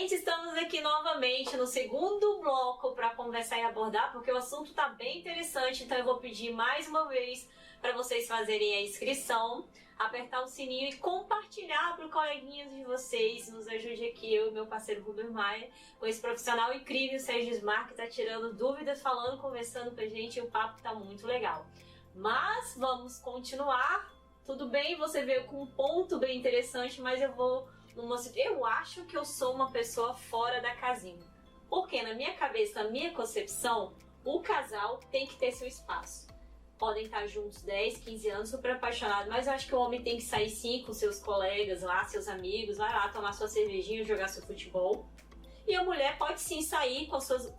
Gente, estamos aqui novamente no segundo bloco para conversar e abordar, porque o assunto está bem interessante, então eu vou pedir mais uma vez para vocês fazerem a inscrição, apertar o sininho e compartilhar para o coleguinhas de vocês. Nos ajude aqui, eu e meu parceiro Rubem Maia, com esse profissional incrível, Sérgio Ismar, que está tirando dúvidas, falando, conversando com a gente, e o papo está muito legal. Mas vamos continuar. Tudo bem, você veio com um ponto bem interessante, mas eu acho que eu sou uma pessoa fora da casinha. Porque na minha cabeça, na minha concepção, o casal tem que ter seu espaço. Podem estar juntos 10, 15 anos, super apaixonados, mas eu acho que o homem tem que sair sim com seus colegas lá, seus amigos, vai lá tomar sua cervejinha, jogar seu futebol. E a mulher pode sim sair com as suas,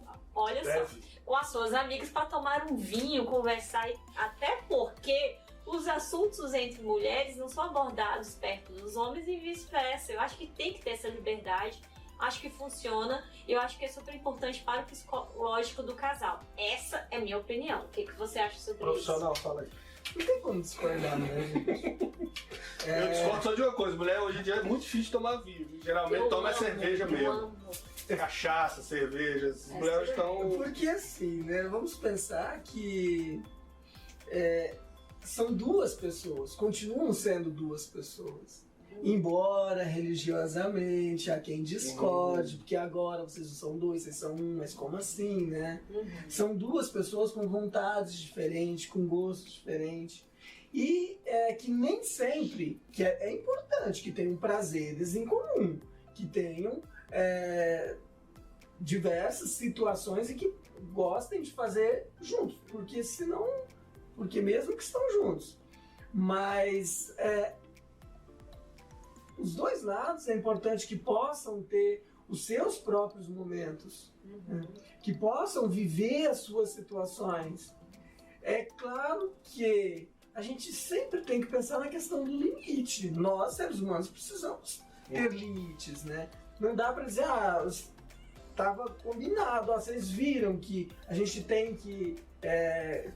com as suas amigas para tomar um vinho, conversar, até porque os assuntos entre mulheres não são abordados perto dos homens e vice-versa. Eu acho que tem que ter essa liberdade, acho que funciona, e eu acho que é super importante para o psicológico do casal. Essa é a minha opinião. O que você acha sobre Profissional, isso? Fala aí. Não tem como discordar, né, gente? Eu discordo só de uma coisa, mulher hoje em dia é muito difícil tomar vinho. Geralmente toma cerveja mesmo. Cachaça, cerveja, as mulheres estão... Porque assim, né, vamos pensar que são duas pessoas, continuam sendo duas pessoas. Embora religiosamente há quem discorde, porque agora vocês não são dois, vocês são um, mas como assim, né? São duas pessoas com vontades diferentes, com gostos diferentes. E que nem sempre, que é importante que tenham prazeres em comum, que tenham diversas situações e que gostem de fazer juntos, porque senão, porque mesmo que estão juntos, mas os dois lados é importante que possam ter os seus próprios momentos, né? Que possam viver as suas situações. É claro que a gente sempre tem que pensar na questão do limite. Nós, seres humanos, precisamos ter limites, né? Não dá para dizer, estava combinado, vocês viram que a gente tem que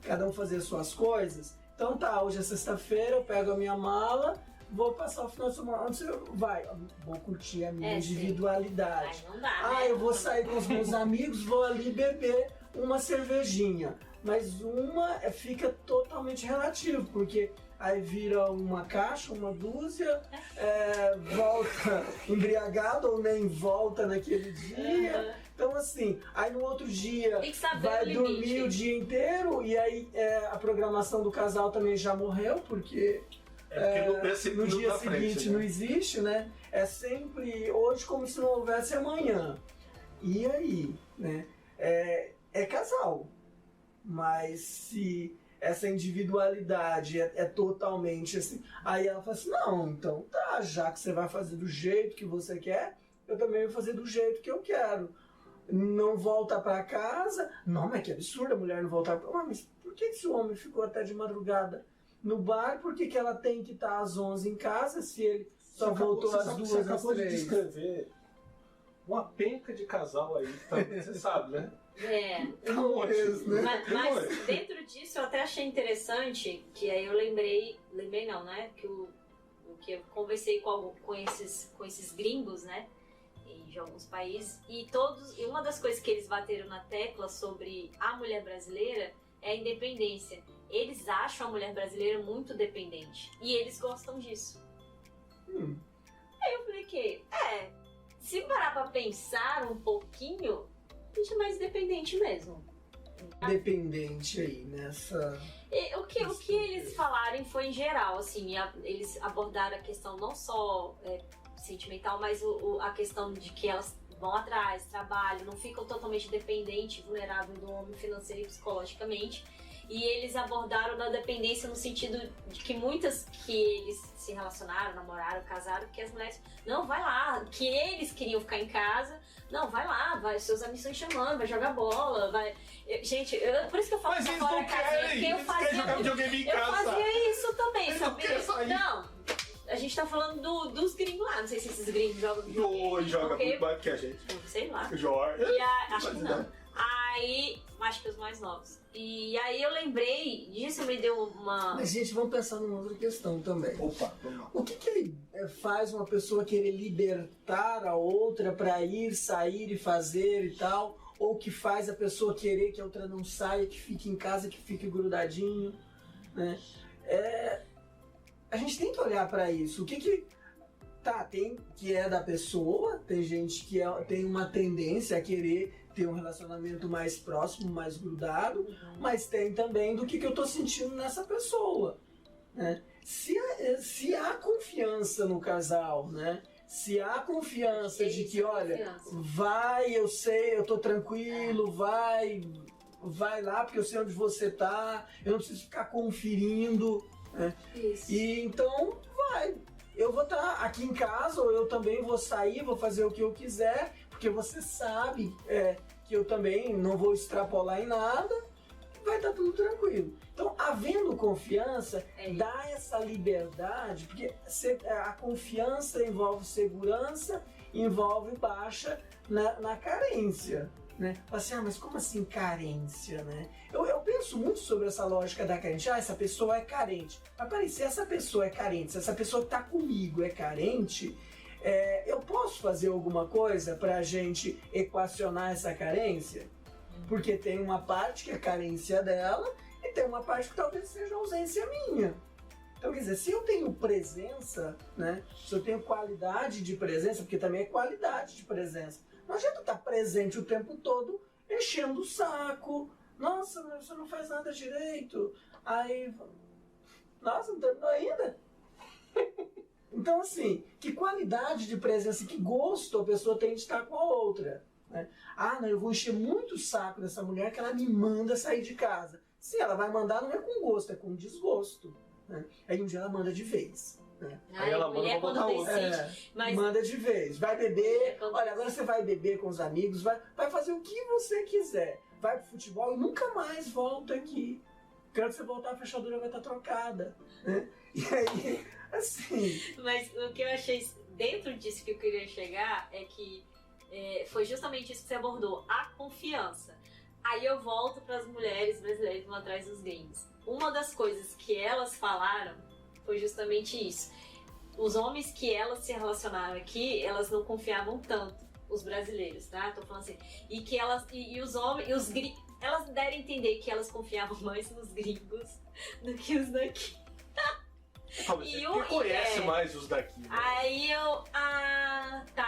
cada um fazer as suas coisas. Então tá, hoje é sexta-feira, eu pego a minha mala, vou passar o final de semana. Onde você vai? Vou curtir a minha individualidade. Sim. Não dá, eu vou sair com os meus amigos, vou ali beber uma cervejinha. Mas uma fica totalmente relativo, porque aí vira uma caixa, uma dúzia, volta embriagado ou nem volta naquele dia. Então assim, aí no outro dia vai dormir o dia inteiro e aí a programação do casal também já morreu, porque no dia seguinte não existe, né? É sempre hoje como se não houvesse amanhã. E aí, né? É casal. Mas se essa individualidade é totalmente assim, aí ela fala assim, não, então tá, já que você vai fazer do jeito que você quer, eu também vou fazer do jeito que eu quero. Não volta pra casa, não, mas que absurdo a mulher não voltar pra casa. Mas por que esse homem ficou até de madrugada no bar? Por que ela tem que estar às 11 em casa se ele só voltou às 2, às 3? Você acabou de descrever uma penca de casal aí, você sabe, né? Mas dentro disso eu até achei interessante, que aí eu lembrei não, né? Que o que eu conversei com esses gringos, né? De alguns países, e uma das coisas que eles bateram na tecla sobre a mulher brasileira é a independência. Eles acham a mulher brasileira muito dependente e eles gostam disso. Aí eu falei que se parar pra pensar um pouquinho, a gente é mais dependente mesmo. Dependente aí nessa... O que eles falarem foi em geral, assim, eles abordaram a questão não só sentimental, mas a questão de que elas vão atrás, trabalham, não ficam totalmente dependentes, vulneráveis do homem financeiro e psicologicamente. E eles abordaram da dependência no sentido de que muitas que eles se relacionaram, namoraram, casaram, que as mulheres, não, vai lá, que eles queriam ficar em casa, não, vai lá, seus amigos estão chamando, vai jogar bola, vai... Gente, por isso que eu falo que fora da casinha, porque eu fazia isso também, sabe? Não, a gente tá falando dos gringos lá, não sei se esses gringos jogam joga muito mais que a gente. Sei lá. Joga. Acho que não. aí, acho que os mais novos. E aí eu lembrei disso, me deu uma... Mas, gente, vamos pensar numa outra questão também. Opa, vamos lá. O que faz uma pessoa querer libertar a outra para ir, sair e fazer e tal? Ou que faz a pessoa querer que a outra não saia, que fique em casa, que fique grudadinho, né? A gente tem que olhar para isso. O que tem que é da pessoa, tem gente que tem uma tendência a querer ter um relacionamento mais próximo, mais grudado, mas tem também do que eu tô sentindo nessa pessoa, né? Se há confiança no casal, né? Se há confiança de que, olha, vai, eu sei, eu tô tranquilo, vai lá porque eu sei onde você tá, eu não preciso ficar conferindo, né? Isso. E então, vai. Eu vou estar aqui em casa, ou eu também vou sair, vou fazer o que eu quiser, porque você sabe que eu também não vou extrapolar em nada, vai estar tudo tranquilo. Então, havendo confiança, dá essa liberdade, porque a confiança envolve segurança, envolve baixa na carência. Né? Assim, mas como assim carência, né? Eu penso muito sobre essa lógica da carência. Essa pessoa é carente. Mas peraí, se essa pessoa é carente, se essa pessoa que está comigo é carente, eu posso fazer alguma coisa para a gente equacionar essa carência? Porque tem uma parte que é carência dela e tem uma parte que talvez seja ausência minha. Então, quer dizer, se eu tenho presença, né? Se eu tenho qualidade de presença, porque também é qualidade de presença. Não adianta estar presente o tempo todo, enchendo o saco. Nossa, mas você não faz nada direito. Aí, nossa, não terminou ainda? Então, assim, que qualidade de presença, que gosto a pessoa tem de estar com a outra, né? Não, eu vou encher muito o saco dessa mulher que ela me manda sair de casa. Se ela vai mandar, não é com gosto, é com desgosto, né? Aí um dia ela manda de vez. Aí ela manda pra botar outro. Mas... Manda de vez. Vai beber. Olha, agora você vai beber com os amigos, vai fazer o que você quiser. Vai pro futebol e nunca mais volta aqui. Quando você voltar, a fechadura vai estar trocada. Né? E aí, assim... Mas o que eu achei dentro disso que eu queria chegar é que foi justamente isso que você abordou, a confiança. Aí eu volto para as mulheres brasileiras que vão atrás dos gringos. Uma das coisas que elas falaram foi justamente isso. Os homens que elas se relacionaram aqui, elas não confiavam tanto, os brasileiros, tá? Tô falando assim. E que elas, e os homens, e os gringos, elas deram a entender que elas confiavam mais nos gringos do que os daqui. Quem conhece mais os daqui, né? Aí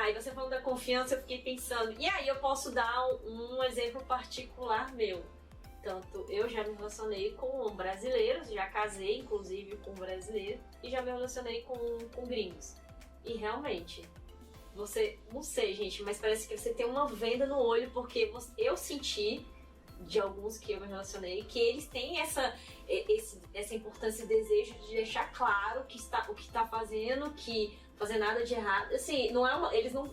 e você falando da confiança, eu fiquei pensando, e aí eu posso dar um exemplo particular meu. Tanto eu já me relacionei com brasileiros, já casei inclusive com um brasileiro e já me relacionei com gringos. E realmente, não sei gente, mas parece que você tem uma venda no olho, porque eu senti de alguns que eu me relacionei que eles têm essa importância e desejo de deixar claro o que está fazendo, que fazer nada de errado. Assim,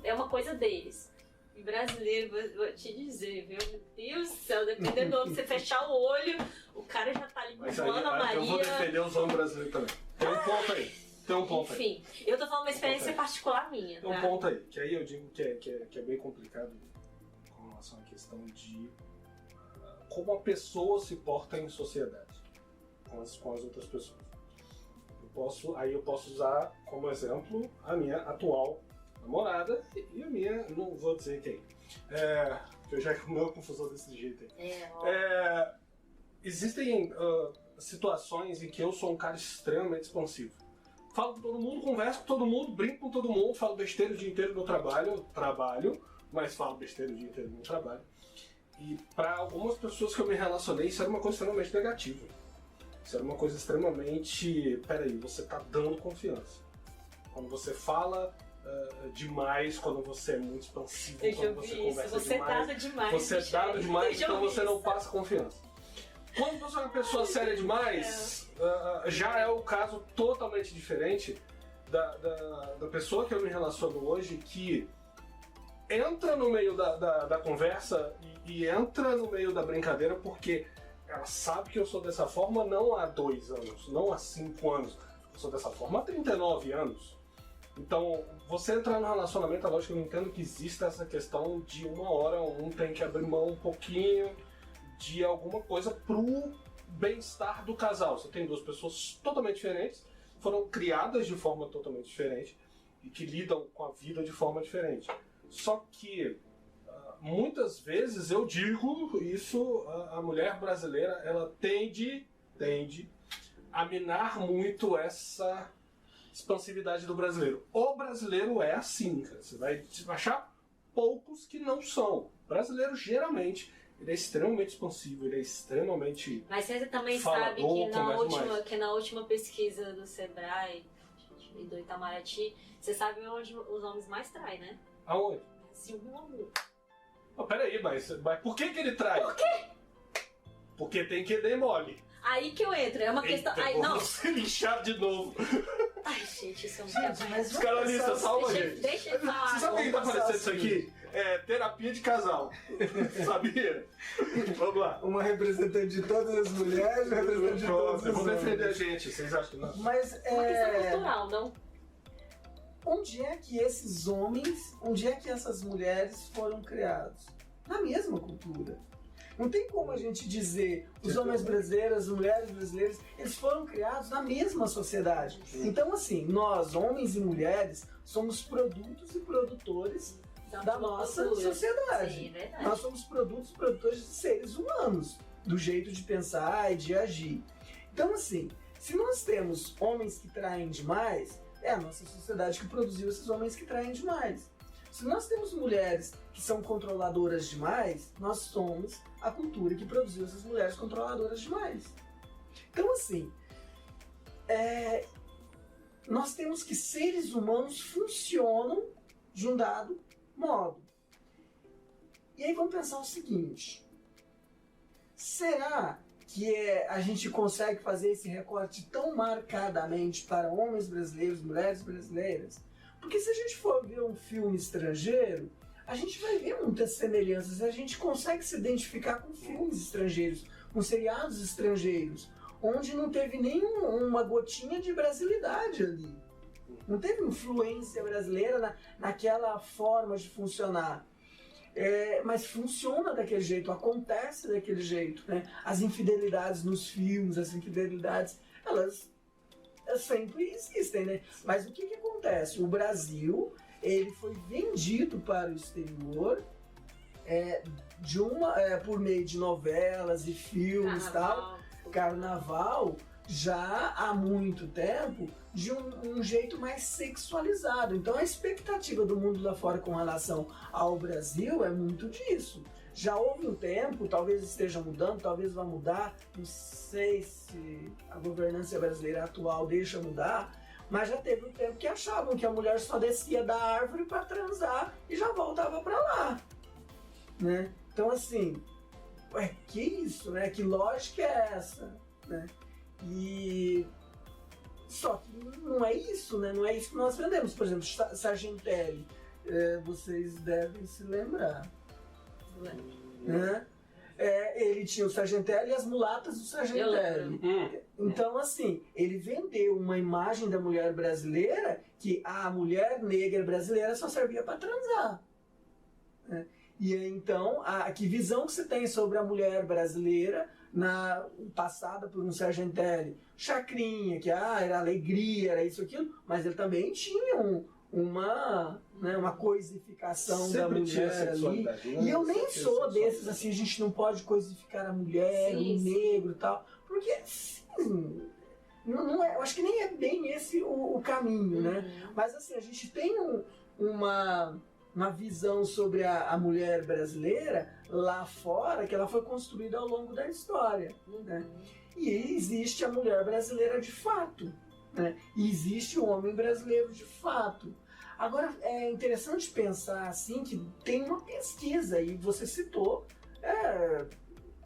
é uma coisa deles. E brasileiro, vou te dizer, viu? Meu Deus do céu, dependendo de você fechar o olho, o cara já tá ali com a Maria. Eu vou defender os homens brasileiros também. Tem um ponto aí. Enfim, eu tô falando uma experiência particular minha. Tem um ponto aí, que aí eu digo que é bem complicado com relação à questão de como a pessoa se porta em sociedade com as outras pessoas. Eu posso usar como exemplo a minha atual namorada e a minha, não vou dizer quem, que eu já comeu a confusão desse jeito aí. Existem situações em que eu sou um cara extremamente expansivo. Falo com todo mundo, converso com todo mundo, brinco com todo mundo, falo besteira o dia inteiro no trabalho, mas falo besteira o dia inteiro no trabalho. E para algumas pessoas que eu me relacionei, isso era uma coisa extremamente negativa. Isso era uma coisa extremamente... Peraí, você tá dando confiança. Quando você fala demais, quando você é muito expansivo, quando você conversa demais. Você dá demais, então você não passa confiança. Quando você é uma pessoa séria demais, já é o caso totalmente diferente da pessoa que eu me relaciono hoje, que entra no meio da conversa e entra no meio da brincadeira porque ela sabe que eu sou dessa forma não há 2 anos, não há 5 anos. Eu sou dessa forma há 39 anos. Então, você entrar no relacionamento, é lógico que eu entendo que existe essa questão de uma hora um tem que abrir mão um pouquinho de alguma coisa pro bem-estar do casal. Você tem duas pessoas totalmente diferentes, foram criadas de forma totalmente diferente e que lidam com a vida de forma diferente. Só que muitas vezes eu digo isso, a mulher brasileira ela tende a minar muito essa expansividade do brasileiro. O brasileiro é assim, cara. Você vai achar poucos que não são. O brasileiro geralmente ele é extremamente expansivo, ele é extremamente Mas você também falador, sabe que na última pesquisa do Sebrae e do Itamaraty, você sabe onde os homens mais traem, né? Aonde? Ciúme ou amor. Oh, peraí, mas por que ele trai? Por quê? Porque tem que dar mole. Aí que eu entro, é uma questão... Eita, Aí, não. vou ser linchado de novo. Ai, gente, isso é um Gente, mas Os canalistas, salva, deixa, gente. deixa eu falar. Você sabe o que tá Vamos parecendo passar isso aqui? É terapia de casal. Sabia? Vamos lá. Uma representante de todas as mulheres, uma representante de todos os Eu vou defender a homens. gente, vocês acham que não? Mas Uma questão cultural, não? onde é que esses homens, onde é que essas mulheres foram criados? Na mesma cultura. Não tem como a gente dizer os homens brasileiros, as mulheres brasileiras, eles foram criados na mesma sociedade. Então, assim, nós, homens e mulheres, somos produtos e produtores da nossa sociedade. Sim, é verdade. Nós somos produtos e produtores de seres humanos, do jeito de pensar e de agir. Então, assim, se nós temos homens que traem demais, é a nossa sociedade que produziu esses homens que traem demais. Se nós temos mulheres que são controladoras demais, nós somos a cultura que produziu essas mulheres controladoras demais. Então, assim, nós temos que seres humanos funcionam de um dado modo. E aí vamos pensar o seguinte: será que a gente consegue fazer esse recorte tão marcadamente para homens brasileiros, mulheres brasileiras? Porque se a gente for ver um filme estrangeiro, a gente vai ver muitas semelhanças. A gente consegue se identificar com filmes estrangeiros, com seriados estrangeiros, onde não teve nenhuma gotinha de brasilidade ali. Não teve influência brasileira naquela forma de funcionar. Mas funciona daquele jeito, acontece daquele jeito, né? As infidelidades nos filmes, as infidelidades, elas sempre existem, né? Mas o que acontece? O Brasil, ele foi vendido para o exterior por meio de novelas e filmes e tal, carnaval, já há muito tempo, de um jeito mais sexualizado. Então a expectativa do mundo lá fora com relação ao Brasil é muito disso. Já houve um tempo, talvez esteja mudando, talvez vá mudar, não sei se a governança brasileira atual deixa mudar, mas já teve um tempo que achavam que a mulher só descia da árvore para transar e já voltava para lá, né? Então assim, que isso, né? Que lógica é essa, né? E só que não é isso, né? Não é isso que nós vendemos. Por exemplo, Sargentelli, vocês devem se lembrar. Né? Ele tinha o Sargentelli e as mulatas do Sargentelli. Então, assim, ele vendeu uma imagem da mulher brasileira que a mulher negra brasileira só servia para transar. Né? E então, que visão que você tem sobre a mulher brasileira passada por um Sargentelli? Chacrinha, que era alegria, era isso, aquilo, mas ele também tinha uma coisificação da mulher ali. Né? E eu nem sou desses, assim, a gente não pode coisificar a mulher, o negro e tal, porque, assim, não é, eu acho que nem é bem esse o caminho, né? Mas, assim, a gente tem uma visão sobre a mulher brasileira lá fora, que ela foi construída ao longo da história, né? E existe a mulher brasileira de fato, né? E existe o homem brasileiro de fato. Agora, é interessante pensar assim que tem uma pesquisa, e você citou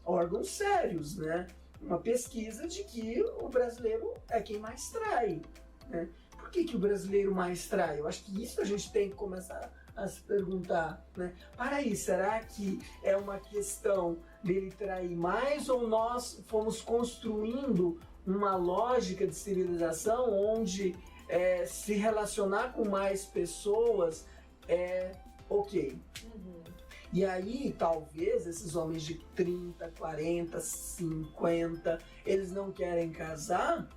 órgãos sérios, né? Uma pesquisa de que o brasileiro é quem mais trai, né? Por que o brasileiro mais trai? Eu acho que isso a gente tem que começar a se perguntar, né? Para aí, será que é uma questão dele trair mais, ou nós fomos construindo uma lógica de civilização onde se relacionar com mais pessoas é ok? E aí, talvez, esses homens de 30, 40, 50, eles não querem casar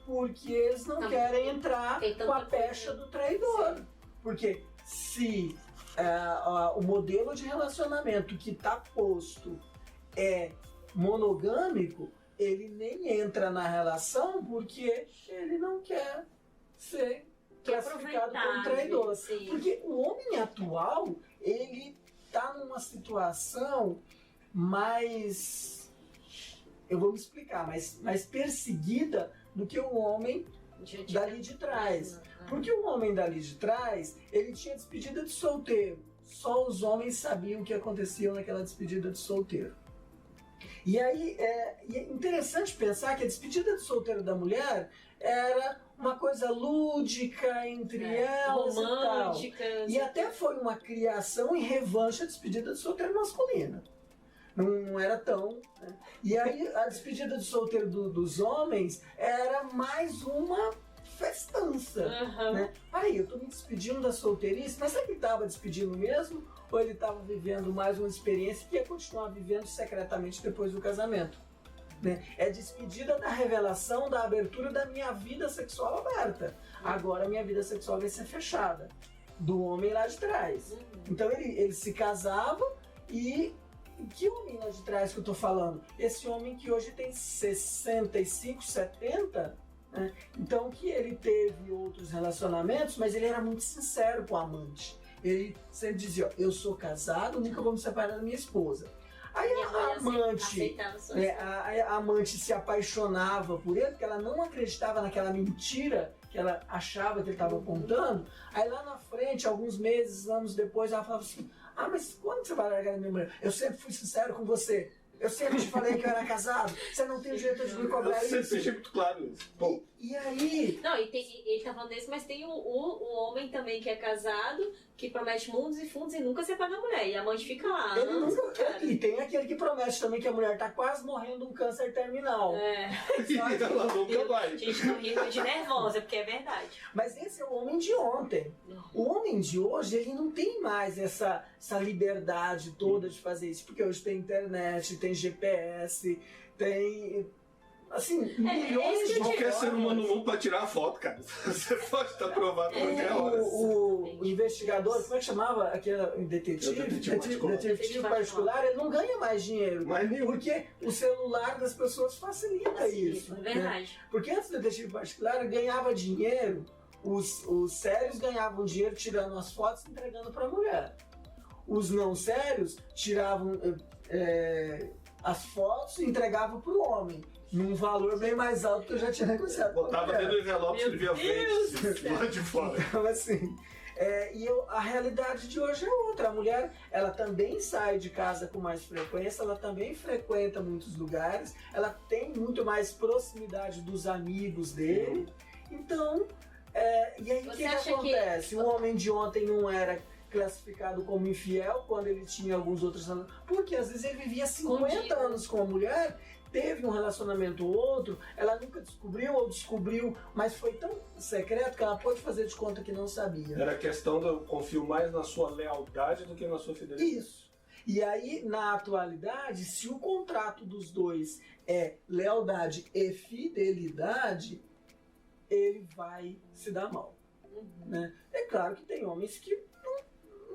porque eles não querem entrar com a pecha do traidor. Sim. Porque se o modelo de relacionamento que está posto é monogâmico, ele nem entra na relação porque ele não quer ser classificado como traidor. Sim. Porque o homem atual, ele está numa situação mais, eu vou me explicar, mais perseguida do que o homem dali de trás. Porque o homem dali de trás, ele tinha despedida de solteiro. Só os homens sabiam o que acontecia naquela despedida de solteiro. E aí é interessante pensar que a despedida de solteiro da mulher era uma coisa lúdica entre elas romântica, e tal. E até foi uma criação em revanche à despedida de solteiro masculina. Não era tão... Né? E aí a despedida de solteiro dos homens era mais uma festança. Né? Aí, eu tô me despedindo da solteirice, mas será que ele estava despedindo mesmo? Ou ele estava vivendo mais uma experiência que ia continuar vivendo secretamente depois do casamento? Né? É despedida da revelação, da abertura da minha vida sexual aberta. Agora a minha vida sexual vai ser fechada. Do homem lá de trás. Então ele se casava e... Que homem lá de trás que eu tô falando? Esse homem que hoje tem 65, 70... Né? Então que ele teve outros relacionamentos, mas ele era muito sincero com a amante. Ele sempre dizia, eu sou casado, nunca vou me separar da minha esposa. Aí a amante se apaixonava por ele, porque ela não acreditava naquela mentira que ela achava que ele estava contando. Aí lá na frente, alguns meses, anos depois, ela falava assim, mas quando você vai largar a minha mulher? Eu sempre fui sincero com você. Eu sempre te falei que eu era casado. Você não tem o direito de me cobrar isso. Eu sempre deixei muito claro isso. E aí... Não, ele tá falando desse, mas tem o homem também que é casado, que promete mundos e fundos e nunca separa a mulher. E a amante fica lá. Ele nunca... E tem aquele que promete também que a mulher tá quase morrendo de um câncer terminal. E ela nunca vai. Gente, não ri de nervosa, porque é verdade. Mas esse é o homem de ontem. O homem de hoje, ele não tem mais essa liberdade toda de fazer isso. Porque hoje tem internet, tem GPS, tem... Assim, milhões de... Qualquer ser humano no mundo pode tirar a foto, cara. Você pode estar provado qualquer hora. O investigador, como é que chamava aquele detetive particular, ele não ganha mais dinheiro. Porque o celular das pessoas facilita isso. É verdade. Né? Porque antes do detetive particular, ganhava dinheiro, os sérios ganhavam dinheiro tirando as fotos e entregando para a mulher. Os não sérios tiravam as fotos e entregavam para o homem. Num valor bem mais alto que eu já tinha negociado. Botava dentro do envelope e escrevia frente lá de fora. Então, assim, a realidade de hoje é outra. A mulher, ela também sai de casa com mais frequência, ela também frequenta muitos lugares, ela tem muito mais proximidade dos amigos dele. Então, e aí o que acontece? O homem de ontem não era classificado como infiel quando ele tinha alguns outros anos. Porque às vezes ele vivia 50 anos com a mulher, teve um relacionamento ou outro, ela nunca descobriu ou descobriu, mas foi tão secreto que ela pôde fazer de conta que não sabia. Era questão de eu confio mais na sua lealdade do que na sua fidelidade. Isso. E aí, na atualidade, se o contrato dos dois é lealdade e fidelidade, ele vai se dar mal. Né? É claro que tem homens que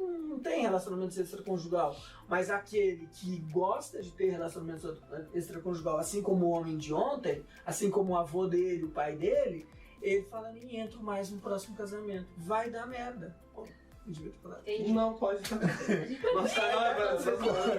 não tem relacionamento extraconjugal, mas aquele que gosta de ter relacionamento extraconjugal, assim como o homem de ontem, assim como o avô dele, o pai dele, ele fala, nem entro mais no próximo casamento, vai dar merda. Pô, não devia ter falado. Não, pode.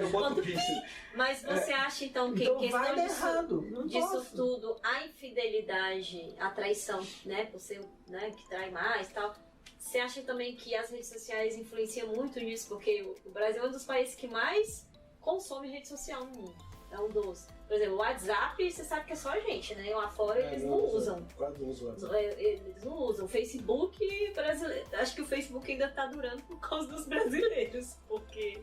Eu boto piche. Mas você acha então que então questão disso tudo, a infidelidade, a traição, né, por ser, né, que trai mais e tal, você acha também que as redes sociais influenciam muito nisso? Porque o Brasil é um dos países que mais consome rede social no mundo. É um dos. Por exemplo, o WhatsApp, você sabe que é só a gente, né? Lá fora eles não usam. Quase não usam. Eles não usam. O Facebook brasileiro. Acho que o Facebook ainda tá durando por causa dos brasileiros. Porque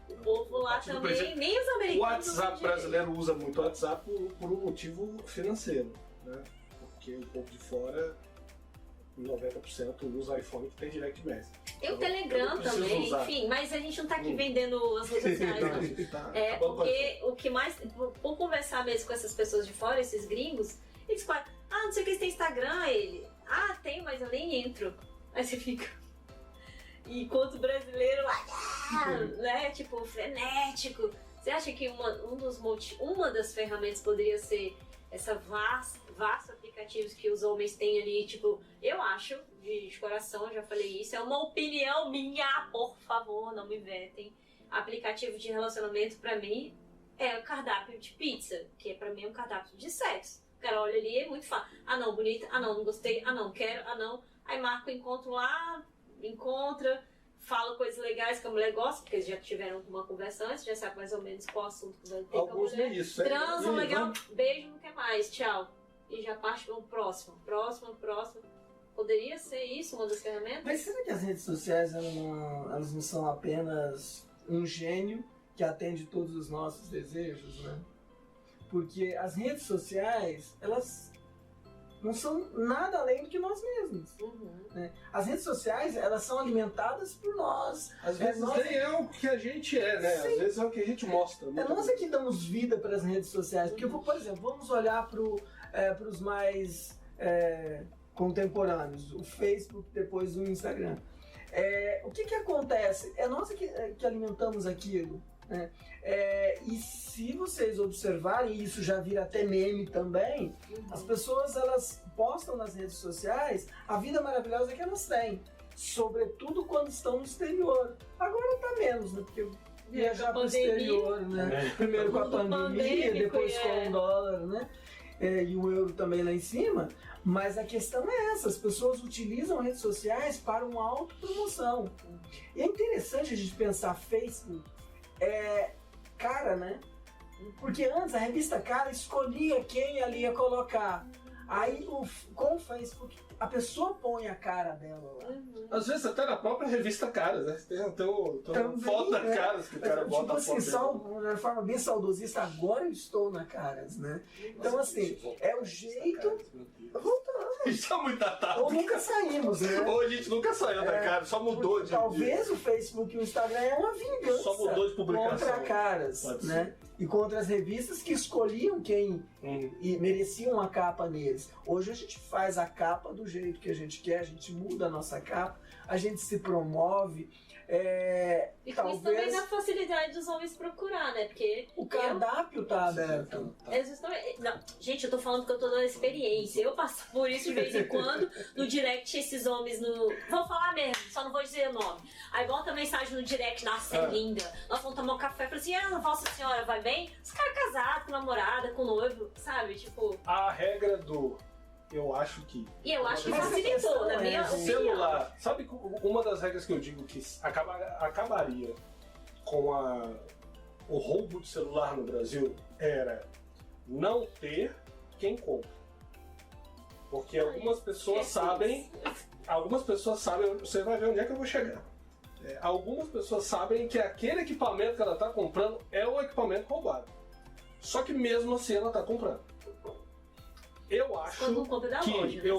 o povo lá também, nem os americanos. O WhatsApp brasileiro usa muito o WhatsApp por um motivo financeiro, né? Porque o povo de fora 90% usa iPhone que tem direct message. Tem o Eu Telegram não preciso também, usar. enfim, mas a gente não tá aqui vendendo as redes sociais, não. A gente tá É, acabando com porque o que mais. Por conversar mesmo com essas pessoas de fora, esses gringos, eles falam, não sei o que, você tem Instagram, ele. Tem, mas eu nem entro. Aí você fica. E enquanto brasileiro, né, tipo, frenético. Você acha que uma das ferramentas poderia ser essa vasta aplicativos que os homens têm ali, tipo, eu acho, de coração, já falei isso, é uma opinião minha, por favor, não me vetem. Aplicativo de relacionamento, pra mim, é o cardápio de pizza, que pra mim é um cardápio de sexo. O cara olha ali, é muito fácil. Não, bonita, não gostei, não, quero, não. Aí marca o encontro lá, encontra, fala coisas legais que a mulher gosta, porque eles já tiveram uma conversa antes, já sabe mais ou menos qual assunto que vai ter Alguns com a mulher. nem isso. Transam, legal, beijo, não quer mais, tchau. E já parte para o próximo. Poderia ser isso uma das ferramentas? Mas será que as redes sociais elas não são apenas um gênio que atende todos os nossos desejos, né? Porque as redes sociais, elas não são nada além do que nós mesmos. Né? As redes sociais, elas são alimentadas por nós. Às vezes nem é o que a gente é, né? Sim. Às vezes é o que a gente mostra. Nós é que damos vida para as redes sociais. Porque, por exemplo, vamos olhar para os mais contemporâneos. O Facebook, depois o Instagram. O que acontece? É nós que alimentamos aquilo. Né? E se vocês observarem, e isso já vira até meme também, as pessoas elas postam nas redes sociais a vida maravilhosa que elas têm, sobretudo quando estão no exterior. Agora tá menos, né? Porque viajar para o exterior, né? Primeiro com a pandemia, depois com o dólar, né? E o euro também lá em cima. Mas a questão é essa, as pessoas utilizam redes sociais para uma autopromoção. E é interessante a gente pensar Facebook, Cara, né? Porque antes a revista Cara escolhia quem ali ia colocar. Aí com o Facebook a pessoa põe a cara dela lá. Às vezes até na própria revista Caras, né? Tem foto da Caras que o cara bota assim, a foto. de forma bem saudosista, agora eu estou na Caras, né? Então assim, é o jeito... Isso é muito datado. Ou nunca saímos, né? Ou a gente nunca saiu da Caras, só mudou de... Talvez o Facebook e o Instagram é uma vingança. Só mudou de publicação. Contra Caras, né? E contra as revistas que escolhiam quem e mereciam a capa neles. Hoje a gente faz a capa do jeito que a gente quer, a gente muda a nossa capa, a gente se promove. E com isso também dá facilidade dos homens procurar, né? Porque o cardápio tá aberto. Não, gente, eu tô falando que eu tô dando experiência. Eu passo por isso de vez em quando no direct, esses homens no. Vou falar mesmo, só não vou dizer o nome. Aí bota mensagem no direct, nossa, é linda. Nós vamos tomar um café. Fala assim, Vossa Senhora, vai bem? Os caras casados, com namorada, com noivo, sabe? Tipo. A regra do. Eu acho que. E eu acho que facilitou, na minha opinião. Celular. Sabe uma das regras que eu digo que acabaria com o roubo de celular no Brasil era não ter quem compra. Porque algumas pessoas sabem. Você vai ver onde é que eu vou chegar. Algumas pessoas sabem que aquele equipamento que ela está comprando é o equipamento roubado. Só que mesmo assim ela está comprando. Eu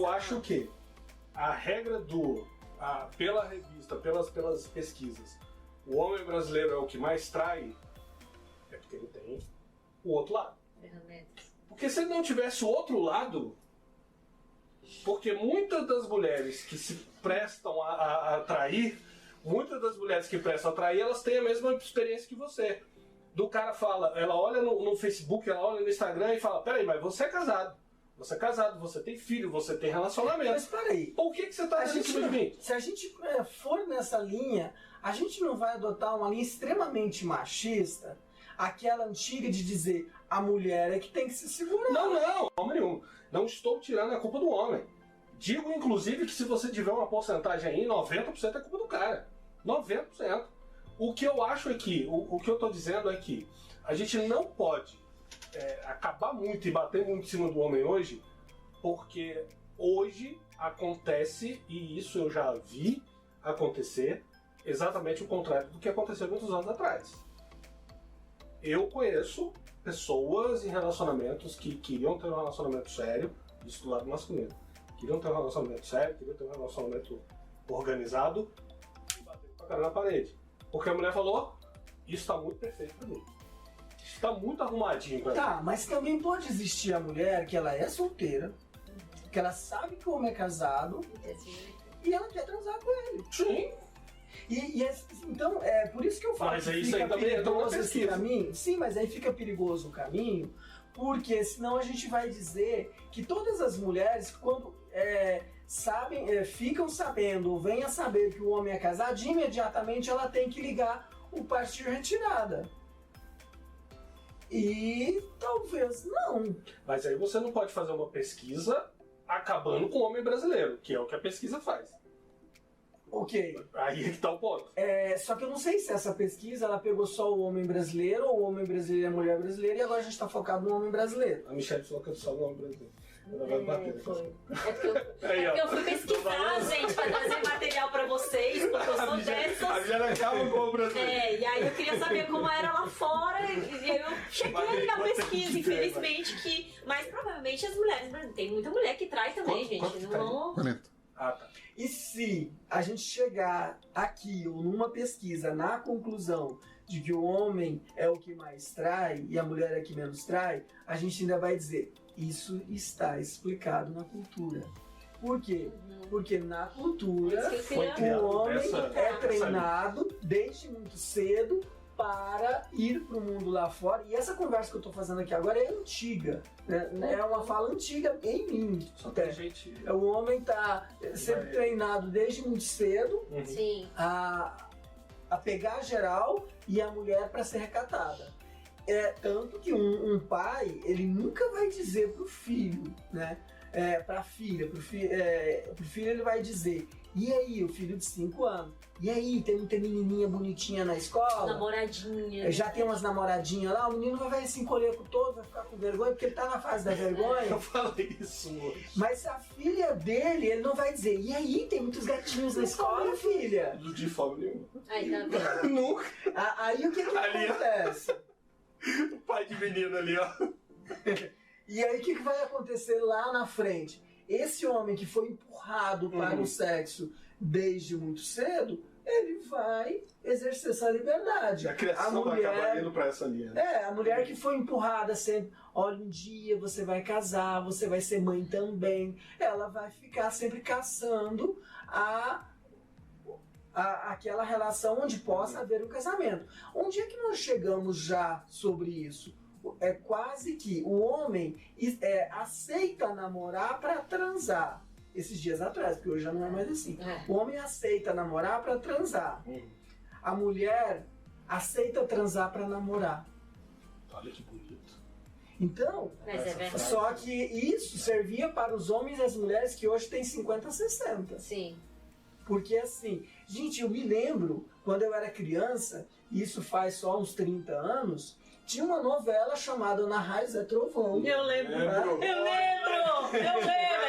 acho que a regra pela revista, pelas pesquisas, o homem brasileiro é o que mais trai, é porque ele tem o outro lado. Porque se ele não tivesse o outro lado, porque muitas das mulheres que se prestam a trair, elas têm a mesma experiência que você. Do cara fala, ela olha no Facebook, ela olha no Instagram e fala, peraí, mas você é casado. Você tem filho, você tem relacionamento. Mas peraí. Por que você tá dizendo de mim? Se a gente for nessa linha, a gente não vai adotar uma linha extremamente machista, aquela antiga de dizer a mulher é que tem que se segurar. Não, homem nenhum. Não estou tirando a culpa do homem. Digo, inclusive, que se você tiver uma porcentagem aí, 90% é culpa do cara. 90%. O que eu acho é que, o que eu estou dizendo é que a gente não pode acabar muito e bater muito em cima do homem hoje, porque hoje acontece, e isso eu já vi acontecer, exatamente o contrário do que aconteceu muitos anos atrás. Eu conheço pessoas em relacionamentos que queriam ter um relacionamento sério, isso do lado masculino, queriam ter um relacionamento sério, queriam ter um relacionamento organizado, e bateram com a cara na parede. Porque a mulher falou, isso tá muito perfeito pra mim. Isso tá muito arrumadinho pra mim. Tá, mas também pode existir a mulher que ela é solteira, que ela sabe que o homem é casado e ela quer transar com ele. Sim. Então, é por isso que eu falo Mas que aí isso fica aí também entra numa perigoso esse pesquisa. caminho. Sim, mas aí fica perigoso o caminho, porque senão a gente vai dizer que todas as mulheres, quando ficam sabendo ou vêm a saber que o homem é casado, imediatamente ela tem que ligar o partir retirada. E talvez não. Mas aí você não pode fazer uma pesquisa acabando com o homem brasileiro, que é o que a pesquisa faz. Ok. Aí é que tá o ponto. Só que eu não sei se essa pesquisa ela pegou só o homem brasileiro ou o homem brasileiro e a mulher brasileira e agora a gente está focado no homem brasileiro. A Michelle falou que eu sou o homem brasileiro. Ela vai bater. Foi. É porque eu fui pesquisar, gente, pra trazer material pra vocês, porque eu sou dessas. A Michelle acaba com o brasileiro. E aí eu queria saber como era lá fora, e aí eu cheguei na pesquisa, infelizmente, mas provavelmente as mulheres, tem muita mulher que traz também, gente. Quanto tá Não... Ah, tá. E se a gente chegar aqui ou numa pesquisa na conclusão de que o homem é o que mais trai e a mulher é a que menos trai, a gente ainda vai dizer, isso está explicado na cultura. Por quê? Porque na cultura o homem é treinado desde muito cedo para ir para o mundo lá fora. E essa conversa que eu estou fazendo aqui agora é antiga, né? É uma fala antiga em mim. Só tem gente... O homem está sendo treinado desde muito cedo Sim. a pegar geral e a mulher para ser recatada. Tanto que um pai, ele nunca vai dizer pro filho, né? Pra filha, pro filho ele vai dizer, e aí, o filho de 5 anos, e aí, tem menininha bonitinha na escola? Namoradinha. Já tem umas namoradinhas lá, o menino vai se encolher com todo, vai ficar com vergonha, porque ele tá na fase da vergonha. Eu falei isso hoje. Mas a filha dele, ele não vai dizer, e aí, tem muitos gatinhos na escola, filha? De forma nenhuma. Aí tá vendo? Nunca. Aí o que Ali, ó. acontece? O pai de menino ali, ó. E aí o que vai acontecer lá na frente? Esse homem que foi empurrado para o sexo desde muito cedo, ele vai exercer essa liberdade. A criação vai acabar indo pra essa linha. A mulher que foi empurrada sempre, olha, um dia você vai casar, você vai ser mãe também, ela vai ficar sempre caçando aquela relação onde possa haver um casamento. Onde é que nós chegamos já sobre isso? É quase que o homem aceita namorar para transar. Esses dias atrás, porque hoje já não é mais assim. O homem aceita namorar para transar. A mulher aceita transar para namorar. Olha que bonito. Então, Mas é verdade. só que isso servia para os homens e as mulheres que hoje têm 50, 60. Sim. Porque assim, gente, eu me lembro, quando eu era criança, isso faz só uns 30 anos, tinha uma novela chamada Na Raiz é Trovão. Eu lembro.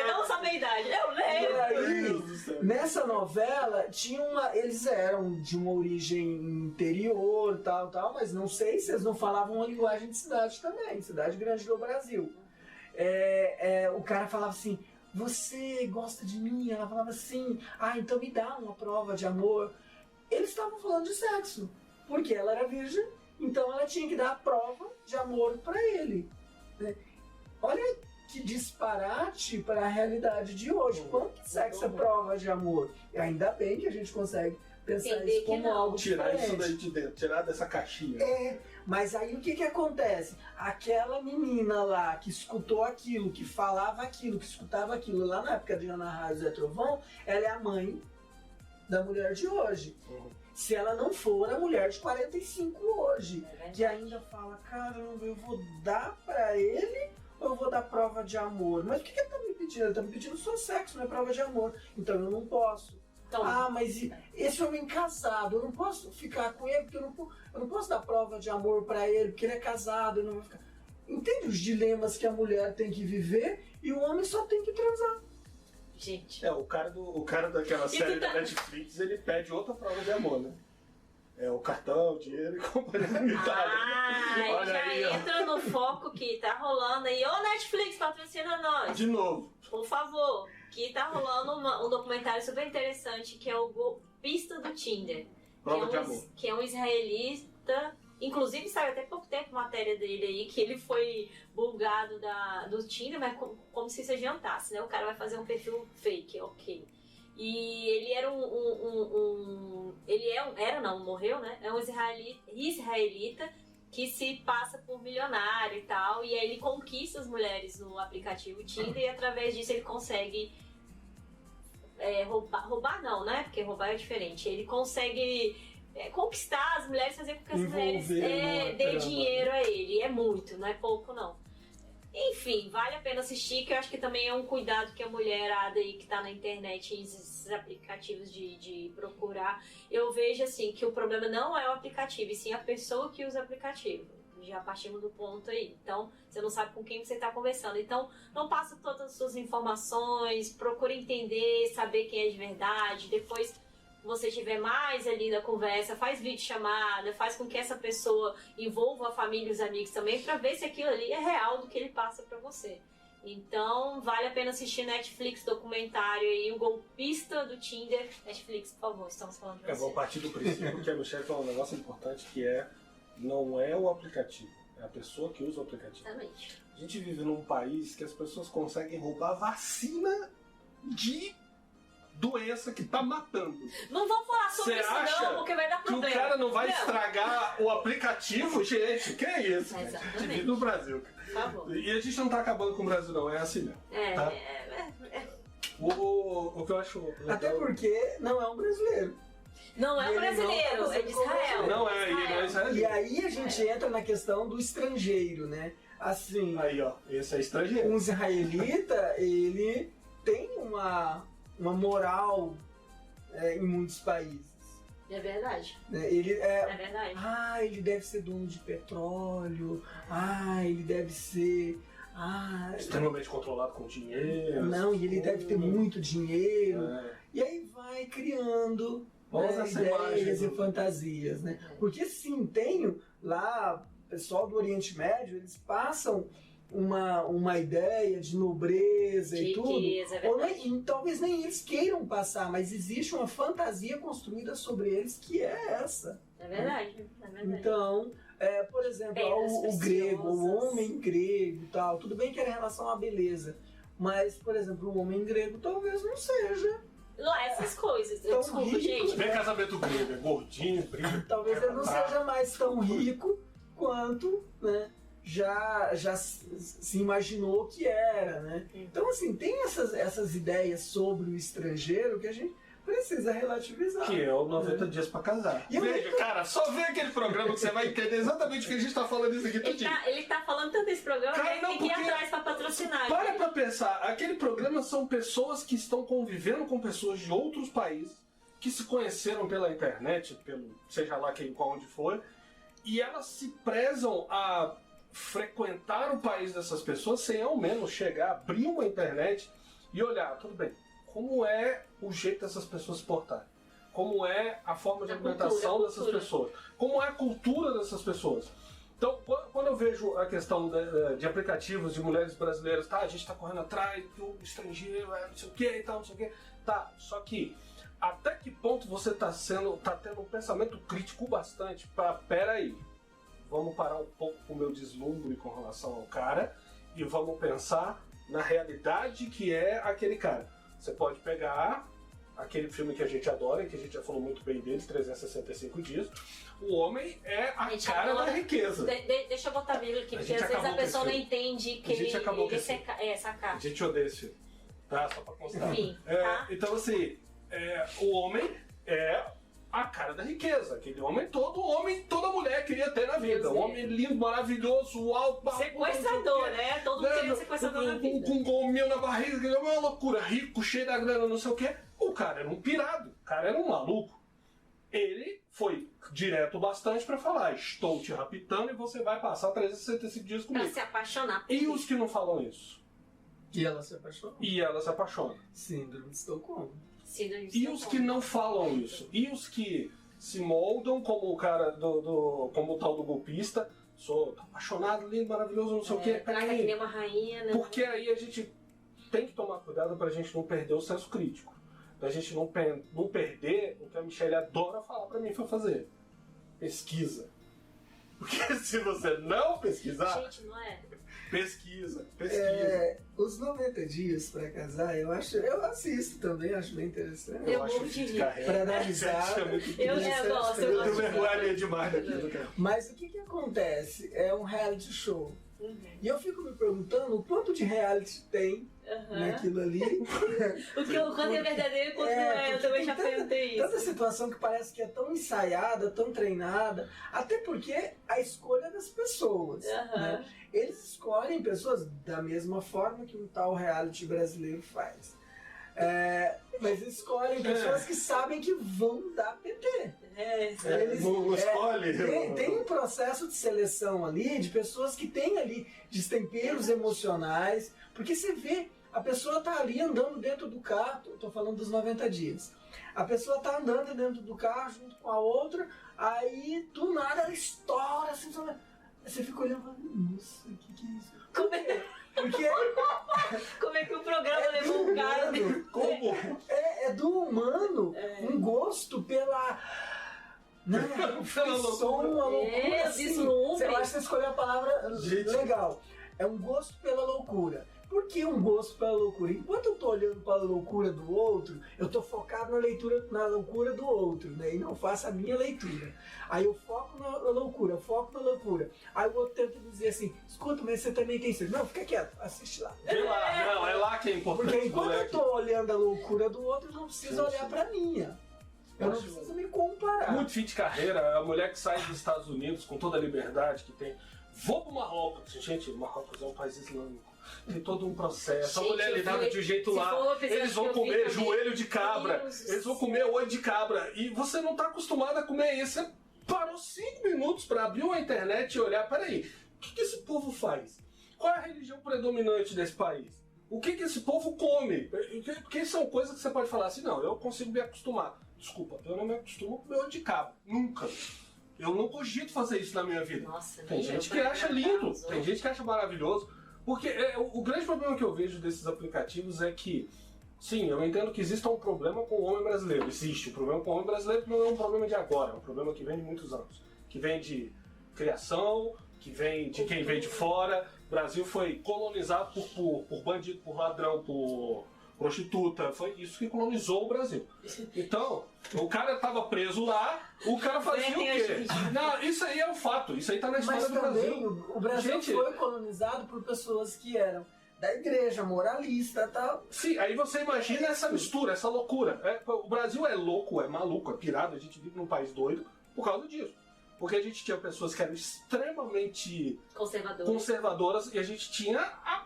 Não sabe a idade. Eu lembro. E aí, nessa novela, eles eram de uma origem interior, tal, mas não sei se eles não falavam uma linguagem de cidade também, cidade grande do Brasil. O cara falava assim, você gosta de mim? Ela falava assim, então me dá uma prova de amor. Eles estavam falando de sexo, porque ela era virgem, então ela tinha que dar a prova de amor para ele. Olha que disparate para a realidade de hoje. Quanto que sexo é prova de amor? E ainda bem que a gente consegue pensar Entender isso como que não. algo Tirar diferente. isso daí de dentro, tirar dessa caixinha. Mas aí o que acontece? Aquela menina lá que escutou aquilo, que falava aquilo, que escutava aquilo, lá na época de Ana Raiz e Trovão, ela é a mãe da mulher de hoje. Se ela não for a mulher de 45 hoje, que ainda fala, caramba, eu vou dar pra ele ou eu vou dar prova de amor? Mas o que ele tá me pedindo? Ele tá me pedindo só sexo, não é prova de amor. Então eu não posso. Então, Mas esse homem casado, eu não posso ficar com ele, porque eu não posso dar prova de amor pra ele, porque ele é casado, eu não vou ficar... Entende os dilemas que a mulher tem que viver e o homem só tem que transar. gente. O cara daquela série da Netflix, ele pede outra prova de amor, né? O cartão, o dinheiro e companhia limitada. Olha Já aí, ó. entra no foco que tá rolando aí. Ô Netflix, patrocina nós. De novo. Por favor. que tá rolando um documentário super interessante que é o Golpista do Tinder. Prova de amor. Que é um israelita. Inclusive, saiu até pouco tempo matéria dele aí, que ele foi bulgado do Tinder, mas como se isso adiantasse, né? O cara vai fazer um perfil fake, ok. E ele era morreu, né? É um israelita que se passa por milionário e tal, e aí ele conquista as mulheres no aplicativo Tinder e através disso ele consegue roubar não, né? Porque roubar é diferente. Ele consegue conquistar as mulheres, fazer com que as mulheres dê dinheiro a ele. E é muito, não é pouco não. Enfim, vale a pena assistir, que eu acho que também é um cuidado que a mulherada aí que tá na internet, esses aplicativos de procurar, eu vejo assim, que o problema não é o aplicativo, e sim a pessoa que usa o aplicativo. Já partimos do ponto aí. Então, você não sabe com quem você está conversando. Então, não passa todas as suas informações, procure entender, saber quem é de verdade. Depois, você tiver mais ali da conversa, faz videochamada, faz com que essa pessoa envolva a família e os amigos também, para ver se aquilo ali é real do que ele passa para você. Então, vale a pena assistir Netflix, documentário aí, o Golpista do Tinder. Netflix, por favor, estamos falando de você. Eu vou partir do princípio que a Michelle falou um negócio importante, que não é o aplicativo, é a pessoa que usa o aplicativo. Exatamente. A gente vive num país que as pessoas conseguem roubar vacina de doença que tá matando. Não vamos falar sobre isso não, porque vai dar Que problema. o cara não vai estragar o aplicativo? Gente, que é isso? Cara? A gente vive no Brasil. Por favor. E a gente não tá acabando com o Brasil não, é assim mesmo. Tá? O que eu acho legal... Até porque não é um brasileiro. Não é brasileiro, é de Israel. Não é, ele não é israelita. E aí a gente entra na questão do estrangeiro, né? Assim, Aí, ó, esse é estrangeiro. um israelita, ele tem uma moral em muitos países. É verdade. Ele É verdade. ele deve ser dono de petróleo. Ele deve ser... Extremamente controlado com dinheiro. Não, e ele deve ter muito dinheiro. E aí vai criando ideias e fantasias, né? Porque sim, tem lá, o pessoal do Oriente Médio, eles passam uma ideia de nobreza e tudo. E talvez nem eles queiram passar, mas existe uma fantasia construída sobre eles que é essa. É verdade, é verdade. Então, por exemplo, o grego, o homem grego e tal, tudo bem que era em relação à beleza, mas, por exemplo, o homem grego talvez não seja. Não, essas coisas. Tão Desculpa, rico. gente. Vem casamento grego, é gordinho, brilho. Talvez ele não seja mais tão rico quanto, né, já se imaginou que era, né? Então, assim, tem essas ideias sobre o estrangeiro que a gente precisa relativizar. Que é o 90 dias pra casar. Veja, cara, só vê aquele programa que você vai entender exatamente o que a gente tá falando isso aqui tudinho. Ele tá falando tanto desse programa Cara, que ele tem que ir atrás pra patrocinar. Pra pensar, aquele programa são pessoas que estão convivendo com pessoas de outros países, que se conheceram pela internet, seja lá onde for, e elas se prezam a frequentar o país dessas pessoas sem ao menos chegar, abrir uma internet e olhar, tudo bem, como é o jeito dessas pessoas se portarem? Como é a forma de alimentação dessas pessoas? Como é a cultura dessas pessoas? Então, quando eu vejo a questão de aplicativos de mulheres brasileiras, a gente está correndo atrás do estrangeiro, não sei o que e tal, não sei o que, só que até que ponto você está tendo um pensamento crítico bastante para, peraí, vamos parar um pouco com o meu deslumbre com relação ao cara e vamos pensar na realidade que é aquele cara. Você pode pegar aquele filme que a gente adora, que a gente já falou muito bem dele, 365 dias. O homem é a cara da riqueza. Deixa eu botar vírgula aqui, porque às vezes a pessoa não entende que ele sacar. A gente odeia esse filme, tá? Só pra constar. Enfim, então, assim, o homem é a cara da riqueza. Aquele homem, toda mulher queria ter na vida. Um homem lindo, maravilhoso, alto, sequestrador, né? Todo mundo queria sequestrador na vida. Com gominho na barriga, é uma loucura. Rico, cheio da grana, não sei o quê. O cara era um pirado. O cara era um maluco. Ele foi direto bastante pra falar: estou te raptando e você vai passar 365 dias comigo. Pra se apaixonar. E os que não falam isso? E ela se apaixona. E ela se apaixona. Síndrome de Estocolmo. E os que não falam isso? E os que se moldam como o cara como o tal do golpista? Sou apaixonado, lindo, maravilhoso, não sei o quê. Trata que nem uma rainha, né? Porque aí a gente tem que tomar cuidado pra gente não perder o senso crítico. Pra gente não perder o que a Michelle adora falar pra mim fazer. Pesquisa. Porque se você não pesquisar... Gente, não é? Pesquisa. Os 90 dias pra casar, eu assisto também, acho bem interessante. Eu acho morro de rir. Pra dar risada. Eu gosto, eu Eu gosto. vergonharia demais daquilo, cara. Mas o que acontece? É um reality show. Uhum. E eu fico me perguntando o quanto de reality tem naquilo ali. Quando é verdadeiro e quando não é, eu porque também tem já perguntei tanta isso. situação que parece que é tão ensaiada, tão treinada, até porque a escolha das pessoas. Né? Eles escolhem pessoas da mesma forma que um tal reality brasileiro faz. Mas eles escolhem pessoas que sabem que vão dar PT. Não escolhe. Tem um processo de seleção ali de pessoas que têm ali destemperos emocionais, porque você vê, a pessoa tá ali andando dentro do carro, tô falando dos 90 dias, a pessoa tá andando dentro do carro junto com a outra, aí do nada ela estoura, assim, você fica olhando e fala, nossa, o que é isso? Porque Como é que o programa levou um cara dele? Como? é do humano um gosto pela... uma loucura assim. Deslumbre. Eu acho que você escolheu a palavra legal. É um gosto pela loucura. Por que um gosto pela loucura? Enquanto eu tô olhando para a loucura do outro, eu tô focado na loucura do outro, né? E não faço a minha leitura. Aí eu foco na loucura, Aí o outro tenta dizer assim, escuta, mas você também tem isso. Não, fica quieto, assiste lá. Vê lá, não, é lá que é importante. Porque enquanto eu moleque. tô olhando a loucura do outro, eu não preciso olhar pra minha. Eu não preciso me comparar. Muito fim de carreira, a mulher que sai dos Estados Unidos com toda a liberdade que tem. Vou pro Marrocos. Gente, Marrocos é um país islâmico. Tem todo um processo. Gente, a mulher lidada de um jeito lá. Eles vão comer joelho de cabra. Eles vão comer olho de cabra. E você não tá acostumado a comer isso. Você parou 5 minutos pra abrir uma internet e olhar. Peraí, o que esse povo faz? Qual é a religião predominante desse país? O que esse povo come? Porque são coisas que você pode falar assim, não, eu consigo me acostumar. Desculpa, eu não me acostumo a comer olho de cabra. Nunca. Eu não cogito fazer isso na minha vida. Nossa, tem gente que acha lindo, tem gente que acha maravilhoso. Porque o grande problema que eu vejo desses aplicativos é que, sim, eu entendo que existe um problema com o homem brasileiro. Existe. O problema com o homem brasileiro não é um problema de agora, é um problema que vem de muitos anos. Que vem de criação, que vem de quem vem de fora. O Brasil foi colonizado por bandido, por ladrão, por prostituta. Foi isso que colonizou o Brasil. Então, o cara estava preso lá, o cara fazia o quê? Não, isso aí é um fato, isso aí tá na história Mas do também Brasil. o Brasil Gente, foi colonizado por pessoas que eram da igreja, moralista e tal. sim, aí você imagina essa mistura, essa loucura. O Brasil é louco, é maluco, é pirado, a gente vive num país doido por causa disso. Porque a gente tinha pessoas que eram extremamente conservadoras e a gente tinha a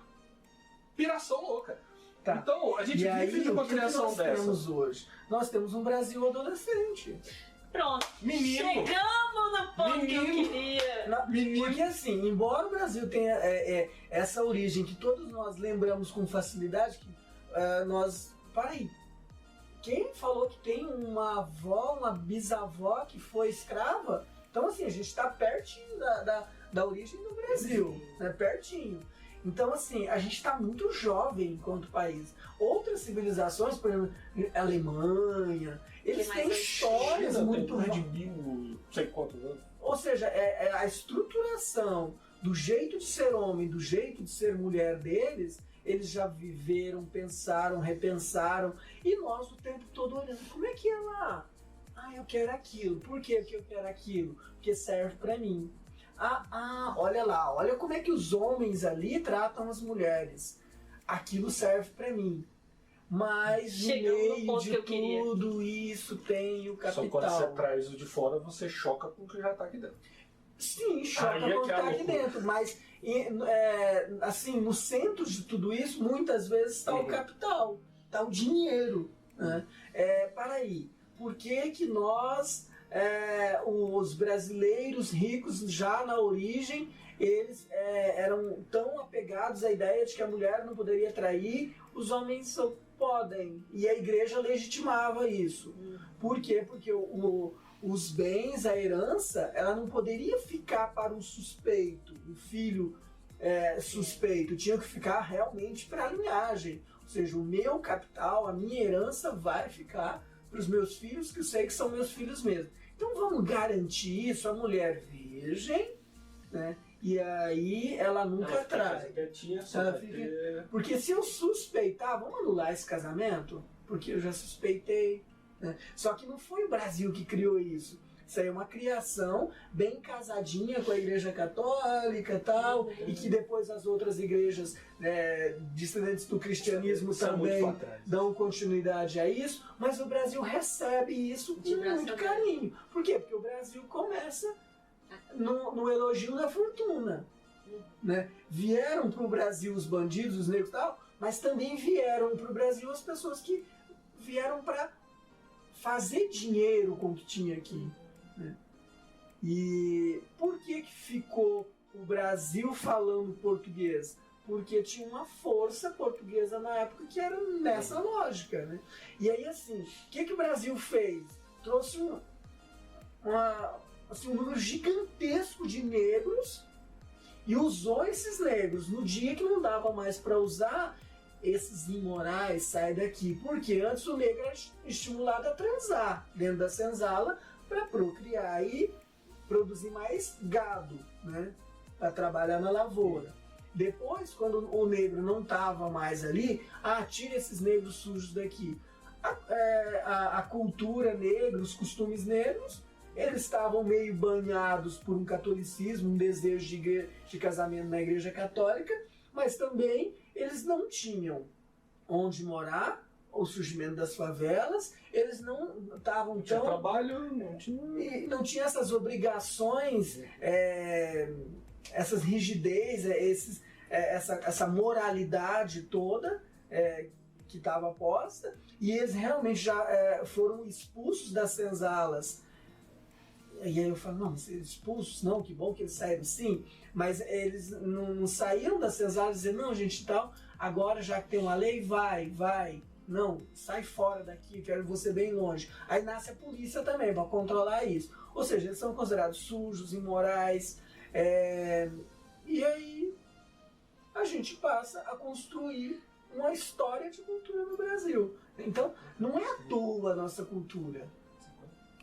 piração louca. Tá. Então, a gente vive de uma criação dessa. Temos hoje? Nós temos um Brasil adolescente. Pronto. Menino. Chegamos no ponto que eu queria. Porque assim, embora o Brasil tenha essa origem que todos nós lembramos com facilidade, que nós... Para aí. Quem falou que tem uma avó, uma bisavó que foi escrava? Então assim, a gente está pertinho da origem do Brasil. Né? Pertinho. Então, assim, a gente está muito jovem enquanto país. Outras civilizações, por exemplo, a Alemanha, eles têm histórias muito... mais de 1000, não sei quantos anos. Ou seja, a estruturação do jeito de ser homem, do jeito de ser mulher deles, eles já viveram, pensaram, repensaram. E nós o tempo todo olhando, como é que é lá? Ah, eu quero aquilo. Por que eu quero aquilo? Porque serve pra mim. Olha lá, olha como é que os homens ali tratam as mulheres. Aquilo serve pra mim. Mas no meio de tudo isso tem o capital. Só quando você traz o de fora, você choca com o que já tá aqui dentro. Sim, choca com o que tá aqui dentro. Mas, assim, no centro de tudo isso, muitas vezes está o capital, está o dinheiro. Né? Para aí, por que nós... os brasileiros ricos já na origem eles eram tão apegados à ideia de que a mulher não poderia trair, os homens só podem, e a igreja legitimava isso. Por quê? Porque os bens, a herança, ela não poderia ficar para um suspeito, o filho suspeito, tinha que ficar realmente para a linhagem. Ou seja, o meu capital, a minha herança vai ficar para os meus filhos, que eu sei que são meus filhos mesmo. Então vamos garantir isso, a mulher virgem, né? E aí ela nunca trai. Porque se eu suspeitar, vamos anular esse casamento? Porque eu já suspeitei. Né? Só que não foi o Brasil que criou isso. Isso aí é uma criação bem casadinha com a Igreja Católica e tal, e que depois as outras igrejas dissidentes do cristianismo também dão continuidade a isso, mas o Brasil recebe isso com muito carinho. Por quê? Porque o Brasil começa no elogio da fortuna. Né? Vieram para o Brasil os bandidos, os negros e tal, mas também vieram para o Brasil as pessoas que vieram para fazer dinheiro com o que tinha aqui. Né? E por que ficou o Brasil falando português? Porque tinha uma força portuguesa na época que era nessa lógica. Né? E aí, assim, o que o Brasil fez? Trouxe um número gigantesco de negros e usou esses negros no dia que não dava mais para usar. Esses imorais, sai daqui. Porque antes o negro era estimulado a transar dentro da senzala para procriar e produzir mais gado, né? Para trabalhar na lavoura. Depois, quando o negro não estava mais ali, tira esses negros sujos daqui. A cultura negra, os costumes negros, eles estavam meio banhados por um catolicismo, um desejo de casamento na Igreja Católica, mas também eles não tinham onde morar, o surgimento das favelas, eles não estavam tão... Tinha trabalho, não tinha essas obrigações, essas rigidez, essa moralidade toda que estava posta, e eles realmente já foram expulsos das senzalas. E aí eu falo, não, expulsos não, que bom que eles saíram sim, mas eles não saíram das senzalas e dizer, não, gente, tal, agora já que tem uma lei, vai, não, sai fora daqui, quero você bem longe. Aí nasce a polícia também para controlar isso. Ou seja, eles são considerados sujos, imorais, e aí a gente passa a construir uma história de cultura no Brasil. Então, não é à toa a nossa cultura.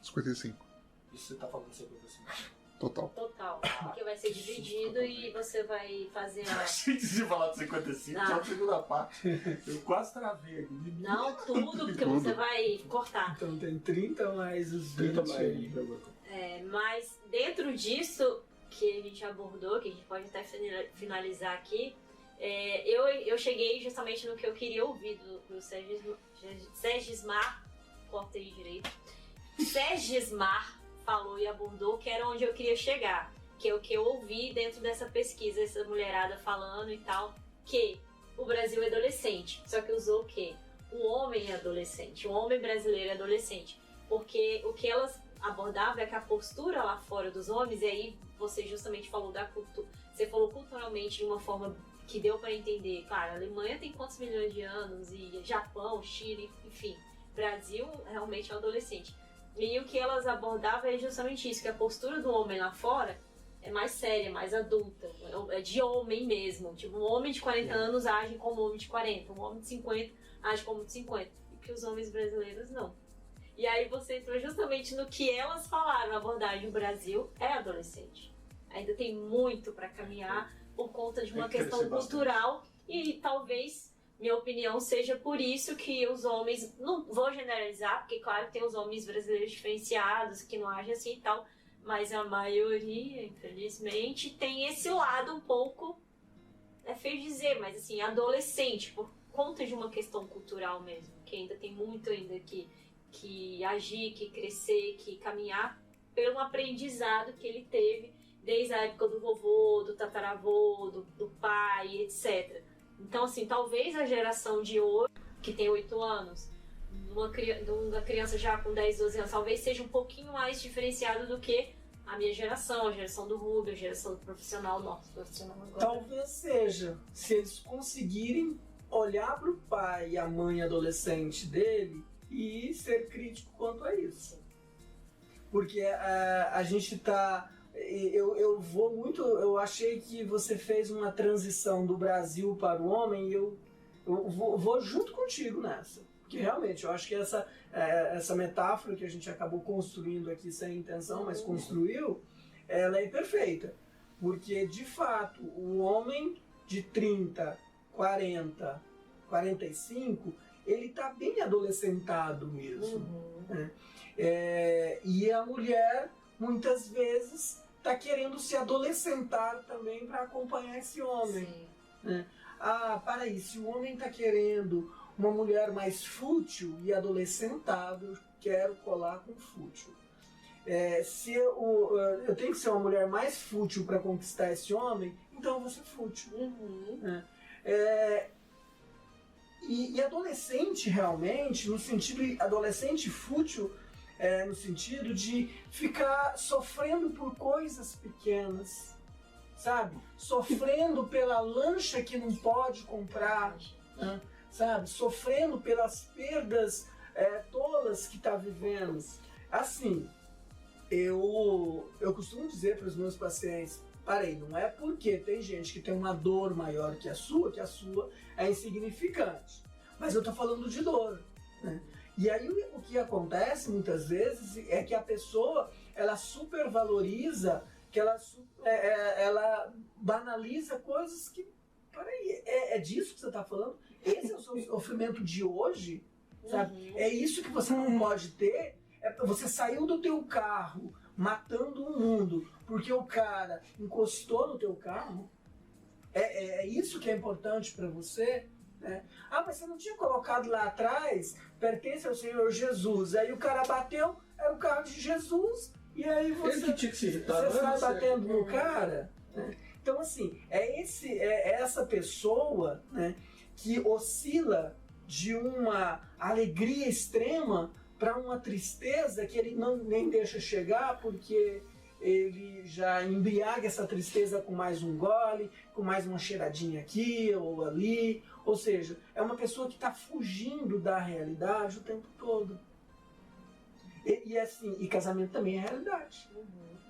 55. Isso você tá falando de 55. Total. Porque vai ser dividido e você vai fazer Achei que você ia falar de 55, só a segunda parte. Eu quase travei aqui. Não, tudo, porque você vai cortar. Então tem 30 mais os 20. 30 mais. Mas dentro disso que a gente abordou, que a gente pode até finalizar aqui, eu cheguei justamente no que eu queria ouvir do Sergismar, corta aí direito. Sergismar falou e abordou, que era onde eu queria chegar, que é o que eu ouvi dentro dessa pesquisa, essa mulherada falando e tal, que o Brasil é adolescente, só que usou o quê? O homem é adolescente, o homem brasileiro é adolescente, porque o que elas abordavam é que a postura lá fora dos homens, e aí você justamente falou da cultura, você falou culturalmente de uma forma que deu para entender, claro, a Alemanha tem quantos milhões de anos, e Japão, Chile, enfim, Brasil realmente é adolescente. E o que elas abordavam é justamente isso, que a postura do homem lá fora é mais séria, mais adulta, é de homem mesmo. Tipo, um homem de 40 anos age como um homem de 40, um homem de 50 age como de 50, e que os homens brasileiros não. E aí você entrou justamente no que elas falaram, a abordagem do Brasil é adolescente. Ainda tem muito para caminhar por conta de uma questão cultural e talvez... Minha opinião seja por isso que os homens, não vou generalizar, porque claro que tem os homens brasileiros diferenciados que não agem assim e tal, mas a maioria, infelizmente, tem esse lado um pouco, é feio dizer, mas assim, adolescente, por conta de uma questão cultural mesmo, que ainda tem muito ainda que agir, que crescer, que caminhar pelo aprendizado que ele teve desde a época do vovô, do tataravô, do pai, etc. Então, assim, talvez a geração de hoje, que tem 8 anos, uma criança já com 10, 12 anos, talvez seja um pouquinho mais diferenciado do que a minha geração, a geração do Rubio, a geração do profissional, nosso profissional agora. Talvez seja, se eles conseguirem olhar para o pai e a mãe adolescente dele e ser crítico quanto a isso. Porque a gente tá... Eu achei que você fez uma transição do Brasil para o homem e eu eu vou junto contigo nessa. Porque realmente, eu acho que essa metáfora que a gente acabou construindo aqui sem intenção, mas construiu, ela é perfeita. Porque, de fato, o homem de 30, 40, 45, ele está bem adolescentado mesmo. Né? E a mulher, muitas vezes, está querendo se adolescentar também para acompanhar esse homem. Né? Para aí, se o homem está querendo uma mulher mais fútil e adolescentada, eu quero colar com fútil. Se eu tenho que ser uma mulher mais fútil para conquistar esse homem, então eu vou ser fútil. E adolescente realmente, no sentido adolescente fútil, no sentido de ficar sofrendo por coisas pequenas, sabe? Sofrendo pela lancha que não pode comprar, né? Sabe? Sofrendo pelas perdas tolas que está vivendo. Assim, eu costumo dizer para os meus pacientes, parei, não é porque tem gente que tem uma dor maior que a sua é insignificante. Mas eu estou falando de dor, né? E aí o que acontece muitas vezes é que a pessoa, ela supervaloriza, que ela banaliza coisas que, peraí, é disso que você está falando? Esse é o seu sofrimento de hoje? Sabe? É isso que você não pode ter? Você saiu do teu carro matando o mundo porque o cara encostou no teu carro? É isso que é importante para você? Mas você não tinha colocado lá atrás, pertence ao Senhor Jesus. Aí o cara bateu, era o carro de Jesus, e aí você sai batendo no cara. Né? Então, assim, é essa pessoa, né, que oscila de uma alegria extrema para uma tristeza que ele nem deixa chegar, porque ele já embriaga essa tristeza com mais um gole, com mais uma cheiradinha aqui ou ali. Ou seja, é uma pessoa que está fugindo da realidade o tempo todo. E casamento também é realidade.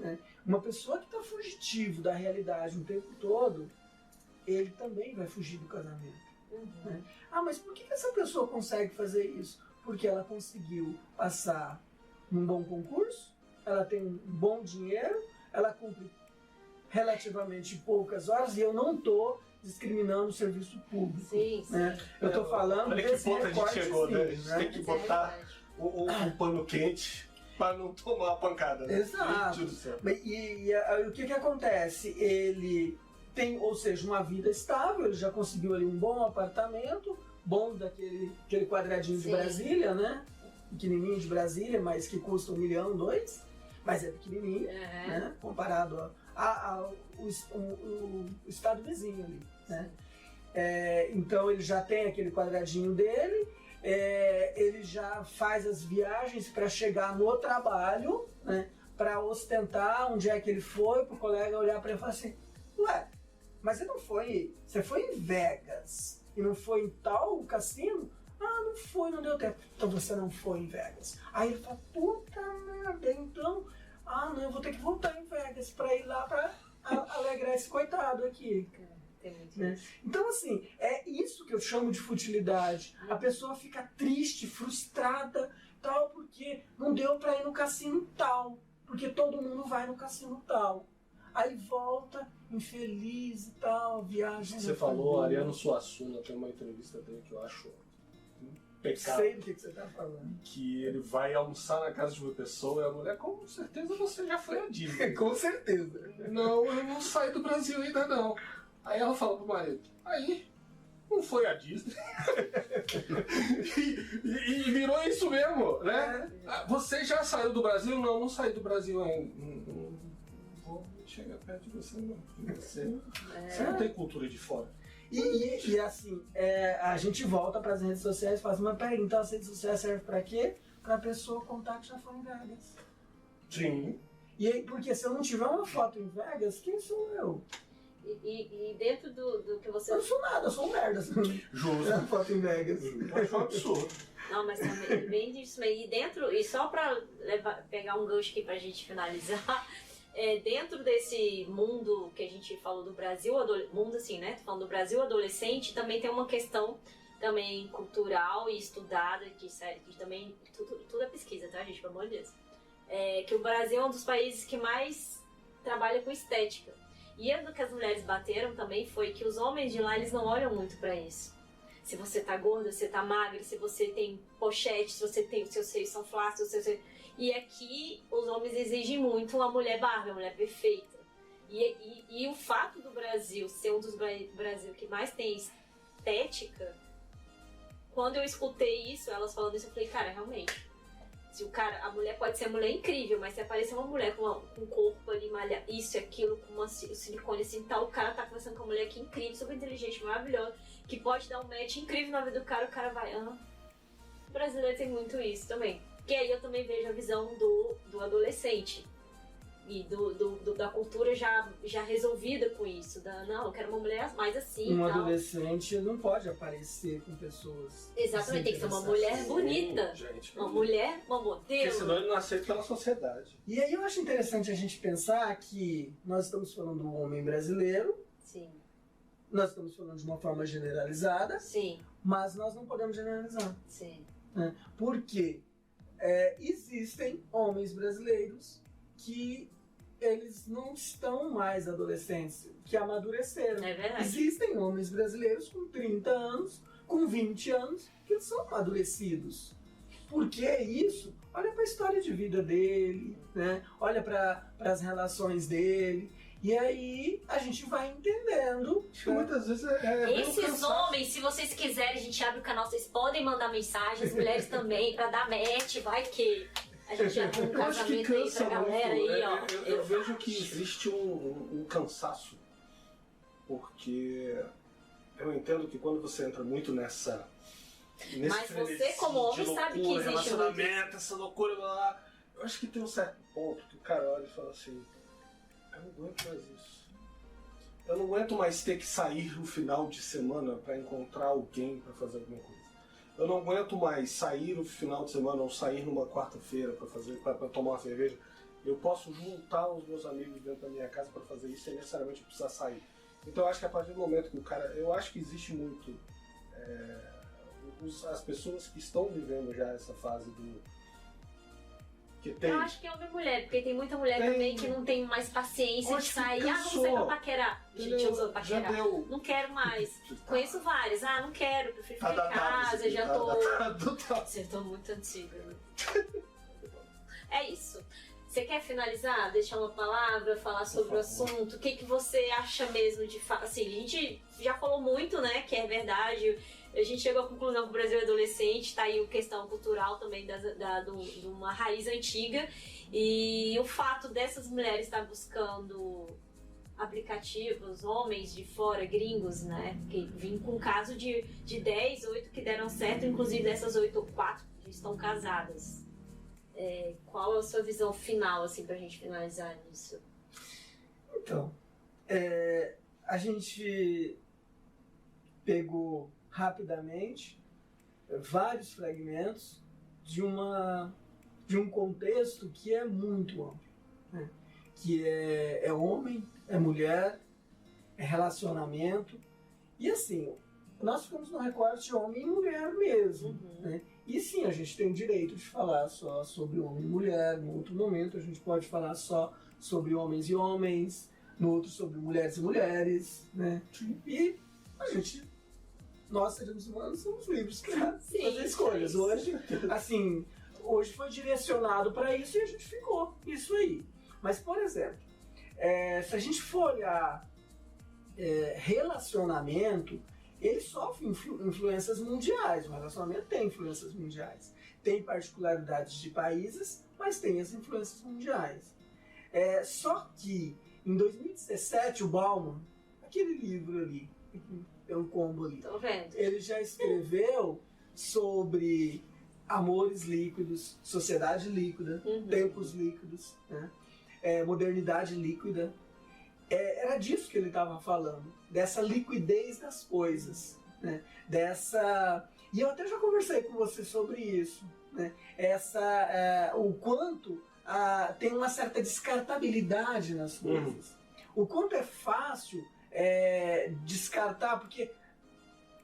Né? Uma pessoa que está fugitivo da realidade o tempo todo, ele também vai fugir do casamento. Né? Mas por que essa pessoa consegue fazer isso? Porque ela conseguiu passar num bom concurso, ela tem um bom dinheiro, ela cumpre relativamente poucas horas, e eu não estou discriminando o serviço público. Sim, né? Eu estou falando olha desse que ponto a gente chegou, né? A recortezinho, gente tem que botar o pano quente para não tomar a pancada. Né? Exato. Meu Deus do céu. E o que acontece? Ele tem, ou seja, uma vida estável, ele já conseguiu ali um bom apartamento, bom daquele quadradinho de Brasília, né? Pequenininho de Brasília, mas que custa 1 milhão, 2, mas é pequenininho, né? Comparado ao estado vizinho ali, né? Então ele já tem aquele quadradinho dele, ele já faz as viagens para chegar no trabalho, né? Para ostentar onde é que ele foi, para o colega olhar para ele e falar assim, ué, mas você foi em Vegas e não foi em tal cassino? Não foi, não deu tempo. Então você não foi em Vegas. Aí ele fala, puta merda, então, não, eu vou ter que voltar em Vegas para ir lá para alegrar esse coitado aqui. Né? Então, assim, é isso que eu chamo de futilidade. A pessoa fica triste, frustrada, tal, porque não deu para ir no cassino tal, porque todo mundo vai no cassino tal. Aí volta, infeliz e tal, viagem. Você falou, Ariano Suassuna, tem uma entrevista dele que eu acho impecável. Sei do que você está falando. Que ele vai almoçar na casa de uma pessoa e a mulher, com certeza você já foi à Disney. Com certeza. Não, eu não saí do Brasil ainda não. Aí ela fala pro marido, aí, não foi à Disney. e virou isso mesmo, né? Você já saiu do Brasil? Não saí do Brasil ainda. Não vou chegar perto de você não. Você não tem cultura de fora. E assim, a gente volta para as redes sociais e fala assim, mas peraí, então as redes sociais servem para quê? Para a pessoa contar que já foi em Vegas. Sim. E aí, porque se eu não tiver uma foto em Vegas, quem sou eu? E dentro do que você... Eu não sou nada, eu sou um merda. Justo. Uma foto em Vegas. Acho um absurdo. Não, mas também bem disso aí. E só para pegar um gancho aqui pra gente finalizar, dentro desse mundo que a gente falou do Brasil, mundo assim, né? Tô falando do Brasil adolescente, também tem uma questão também cultural e estudada, que também tudo é pesquisa, tá, gente? Pelo amor de Deus. Que o Brasil é um dos países que mais trabalha com estética. E o que as mulheres bateram também foi que os homens de lá, eles não olham muito pra isso. Se você tá gorda, se você tá magra, se você tem pochete, se você tem os seus seios são flácidos, e aqui os homens exigem muito uma mulher Barbie, uma mulher perfeita. E o fato do Brasil ser um dos Brasil que mais tem estética, quando eu escutei isso, elas falando isso, eu falei, cara, realmente, se a mulher pode ser uma mulher incrível, mas se aparecer uma mulher com um corpo ali, malha, isso e aquilo, com o silicone assim, tal, o cara tá conversando com uma mulher que é incrível, super inteligente, maravilhosa, que pode dar um match incrível na vida do cara, o cara vai, O brasileiro tem muito isso também. Que aí eu também vejo a visão do adolescente. E da cultura já resolvida com isso. Não, eu quero uma mulher mais assim. Um adolescente não pode aparecer com pessoas. Exatamente, tem que ser uma mulher bonita. Gente, uma mulher, uma modelo. porque senão ele não aceita pela sociedade. E aí eu acho interessante a gente pensar que nós estamos falando do homem brasileiro. Sim. Nós estamos falando de uma forma generalizada. Sim. Mas nós não podemos generalizar. Sim. Né? Porque existem homens brasileiros que eles não estão mais adolescentes, que amadureceram. É verdade. Existem homens brasileiros com 30 anos, com 20 anos, que são amadurecidos. Por que isso? Olha para a história de vida dele, né? Olha para as relações dele. E aí a gente vai entendendo. Acho que muitas vezes Esses homens, se vocês quiserem, a gente abre o canal, vocês podem mandar mensagens, as mulheres também, pra dar match, vai que a gente já tem um eu acho que casamento aí cansa pra galera muito. aí, ó. Eu vejo que existe um cansaço, porque eu entendo que quando você entra muito nesse Mas você, frenesi como homem, de loucura, sabe que existe relacionamento, essa loucura, blá, blá, eu acho que tem um certo ponto que o cara olha e fala assim, eu não aguento mais isso. Eu não aguento mais ter que sair no final de semana para encontrar alguém para fazer alguma coisa. Eu não aguento mais sair no final de semana ou sair numa quarta-feira para tomar uma cerveja. Eu posso juntar os meus amigos dentro da minha casa para fazer isso sem necessariamente precisar sair. Então eu acho que a partir do momento que o cara... Eu acho que existe muito... as pessoas que estão vivendo já essa fase do... Eu acho que é homem e mulher, porque tem muita mulher também que não tem mais paciência de sair. Vamos sair pra paquerar. Gente, usou paquerar. Não quero mais. Conheço vários. Não quero, prefiro ficar em casa, já tô... Você tô muito antiga. É isso. Você quer finalizar? Deixar uma palavra, falar sobre o assunto? O que você acha mesmo de fato? Assim, a gente já falou muito, né, que é verdade. A gente chegou à conclusão que o Brasil é adolescente, tá aí a questão cultural também de uma raiz antiga. E o fato dessas mulheres estar buscando aplicativos, homens de fora, gringos, né? Que vim com um caso de 10, 8 que deram certo, inclusive dessas 8 ou 4 que estão casadas. Qual a sua visão final, assim, pra gente finalizar nisso? Então, a gente pegou rapidamente vários fragmentos de um contexto que é muito amplo, né? Que é homem, é mulher, é relacionamento, e assim, nós ficamos no recorte de homem e mulher mesmo, né? E sim, a gente tem o direito de falar só sobre homem e mulher, no outro momento a gente pode falar só sobre homens e homens, no outro sobre mulheres e mulheres, né? E nós, seres humanos, somos livres para fazer escolhas. Hoje foi direcionado para isso e a gente ficou isso aí. Mas, por exemplo, se a gente for olhar relacionamento, ele sofre influências mundiais. O relacionamento tem influências mundiais. Tem particularidades de países, mas tem as influências mundiais. Só que, em 2017, o Bauman, aquele livro ali, é um combo ali. Tô vendo. Ele já escreveu sobre amores líquidos, sociedade líquida, tempos líquidos, né? Modernidade líquida. Era disso que ele estava falando, dessa liquidez das coisas, né? E eu até já conversei com você sobre isso, né? O quanto tem uma certa descartabilidade nas coisas. O quanto é fácil descartar, porque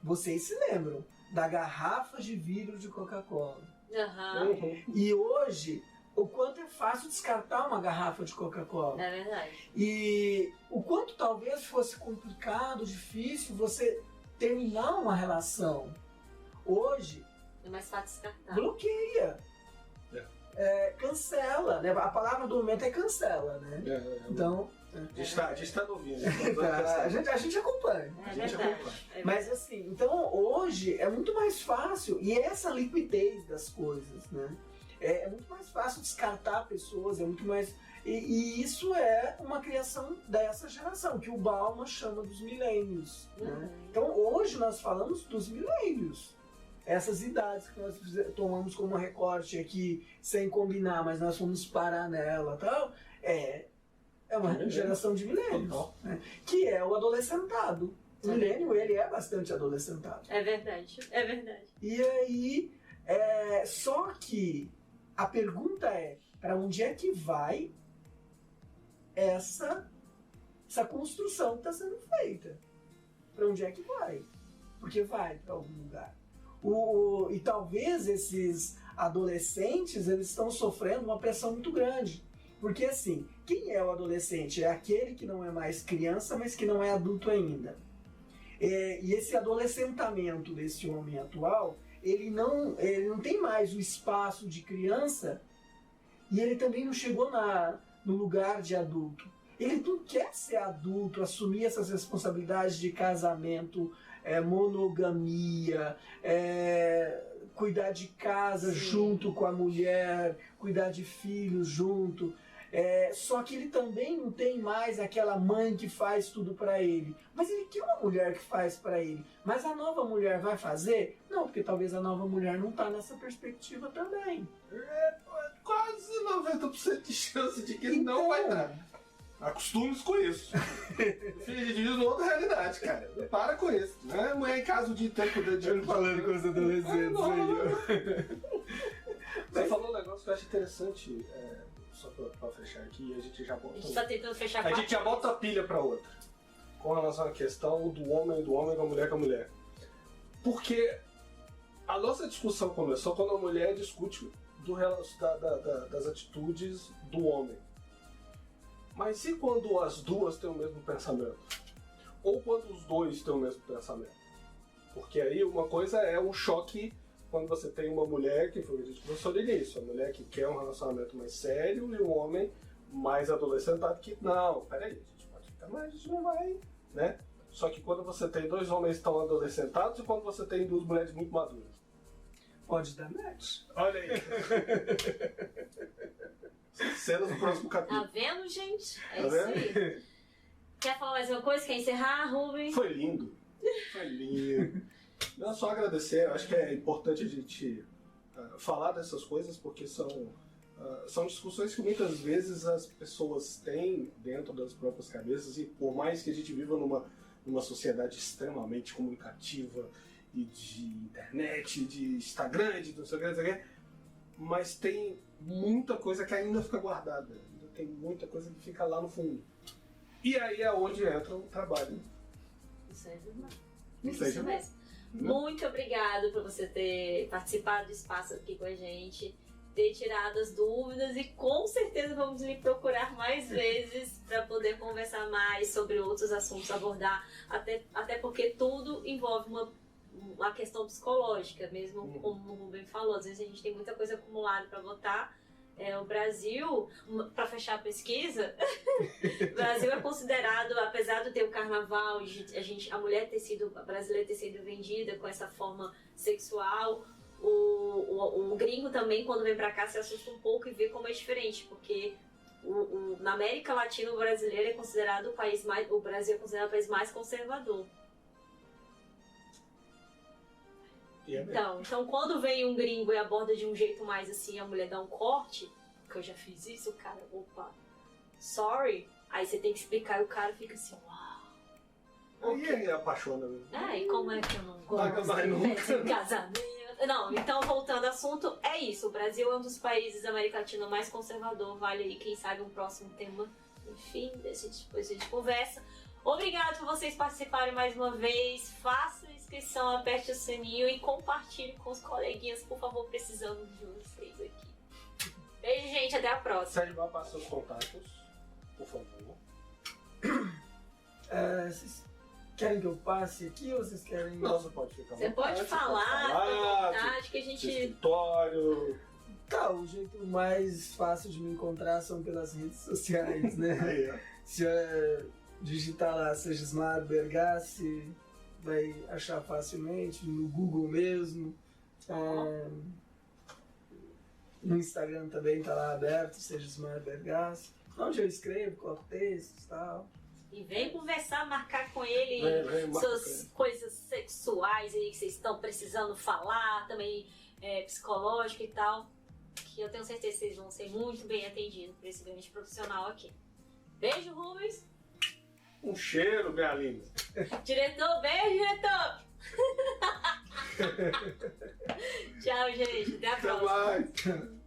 vocês se lembram, da garrafa de vidro de Coca-Cola. Aham. E hoje, o quanto é fácil descartar uma garrafa de Coca-Cola. É verdade. E o quanto talvez fosse complicado, difícil você terminar uma relação. Hoje, É mais fácil descartar. bloqueia. Cancela, né? A palavra do momento é cancela, né? Então, A gente tá ouvindo. a gente acompanha. É A gente verdade. acompanha. É Mas assim, então hoje é muito mais fácil, e essa liquidez das coisas, né? É muito mais fácil descartar pessoas, é muito mais. E isso é uma criação dessa geração, que o Bauman chama dos milênios. Né? Então hoje nós falamos dos milênios. Essas idades que nós tomamos como recorte aqui, sem combinar, mas nós fomos parar nela e tal, é uma geração de milênios, né? Que é o adolescentado. O milênio, ele é bastante adolescentado. É verdade. É verdade. E aí, só que a pergunta é, para onde é que vai essa construção que está sendo feita? Para onde é que vai? Porque vai para algum lugar. E talvez esses adolescentes, eles estão sofrendo uma pressão muito grande. Porque assim, quem é o adolescente? É aquele que não é mais criança, mas que não é adulto ainda. E esse adolescentamento desse homem atual, ele não tem mais o espaço de criança e ele também não chegou no lugar de adulto. Ele não quer ser adulto, assumir essas responsabilidades de casamento, monogamia, cuidar de casa junto com a mulher, cuidar de filhos junto. Só que ele também não tem mais aquela mãe que faz tudo pra ele. Mas ele quer uma mulher que faz pra ele. Mas a nova mulher vai fazer? Não, porque talvez a nova mulher não tá nessa perspectiva também. Quase 90% de chance de que ele não vai dar. Acostume-se com isso. Filho de Deus, outra realidade, cara. Para com isso. Não é mulher em casa o dia inteiro com o dedinho Falando com os adolescentes aí. Você falou um negócio que eu acho interessante, só pra fechar aqui, a gente já bota. A gente tá tentando fechar A gente já bota a pilha pra outra. Com relação à questão do homem, com a mulher com a mulher. Porque a nossa discussão começou quando a mulher discute das atitudes do homem. Mas e quando as duas têm o mesmo pensamento? Ou quando os dois têm o mesmo pensamento? Porque aí uma coisa é um choque quando você tem uma mulher, que foi o que a gente conversou no início, a mulher que quer um relacionamento mais sério e um homem mais adolescentado que, não, peraí, a gente pode ficar mais, a gente não vai, né? Só que quando você tem dois homens tão adolescentados e quando você tem duas mulheres muito maduras. Pode dar match. Olha aí. Cenas do próximo capítulo. Tá vendo, gente? É Tá isso vendo? aí. Quer falar mais uma coisa? Quer encerrar, Rubem? Foi lindo. Foi lindo. Não, só agradecer. Eu acho que é importante a gente falar dessas coisas porque são discussões que muitas vezes as pessoas têm dentro das próprias cabeças e por mais que a gente viva numa sociedade extremamente comunicativa e de internet, de Instagram, de não sei o que, mas tem muita coisa que ainda fica guardada. Ainda tem muita coisa que fica lá no fundo. E aí é onde entra o trabalho. Isso é verdade. Isso aí, Isso mesmo. Muito obrigado por você ter participado do espaço aqui com a gente, ter tirado as dúvidas e com certeza vamos lhe procurar mais vezes para poder conversar mais sobre outros assuntos, abordar, até porque tudo envolve uma questão psicológica, mesmo como o Rubem falou, às vezes a gente tem muita coisa acumulada para botar. O Brasil, para fechar a pesquisa, o Brasil é considerado, apesar de ter o carnaval, a mulher brasileira ter sido vendida com essa forma sexual, o gringo também, quando vem para cá, se assusta um pouco e vê como é diferente, porque na América Latina o brasileiro é considerado o Brasil é considerado o país mais conservador. Então, quando vem um gringo e aborda de um jeito mais assim, a mulher dá um corte, que eu já fiz isso, o cara, opa, sorry, aí você tem que explicar e o cara fica assim, uau. E ele apaixona mesmo. E como é que eu não gosto de casamento? Não, então voltando ao assunto, é isso, o Brasil é um dos países da América Latina mais conservador, vale aí, quem sabe um próximo tema, enfim, depois a gente conversa. Obrigado por vocês participarem mais uma vez. Faça a inscrição, aperte o sininho e compartilhe com os coleguinhas, por favor, precisamos de vocês aqui. Beijo, gente, até a próxima. Sérgio, vá para seus contatos, por favor. Vocês querem que eu passe aqui ou vocês querem... Não, você pode ficar à Você vontade, pode falar, fica à vontade, que a seu gente... escritório. Tá, o jeito mais fácil de me encontrar são pelas redes sociais, né? Aí, ó. Se digitar lá Segismar Bergassi, vai achar facilmente, no Google mesmo. No Instagram também tá lá aberto, Segismar Bergassi. Onde eu escrevo, coloco textos e tal. E vem conversar, marcar com ele Vem marcar suas com ele. coisas sexuais aí que vocês estão precisando falar, também psicológico e tal. Que eu tenho certeza que vocês vão ser muito bem atendidos por esse grande profissional aqui. Beijo, Rubens. Um cheiro, minha linda. Diretor, beijo, diretor. Tchau, gente. Até a Até próxima. mais.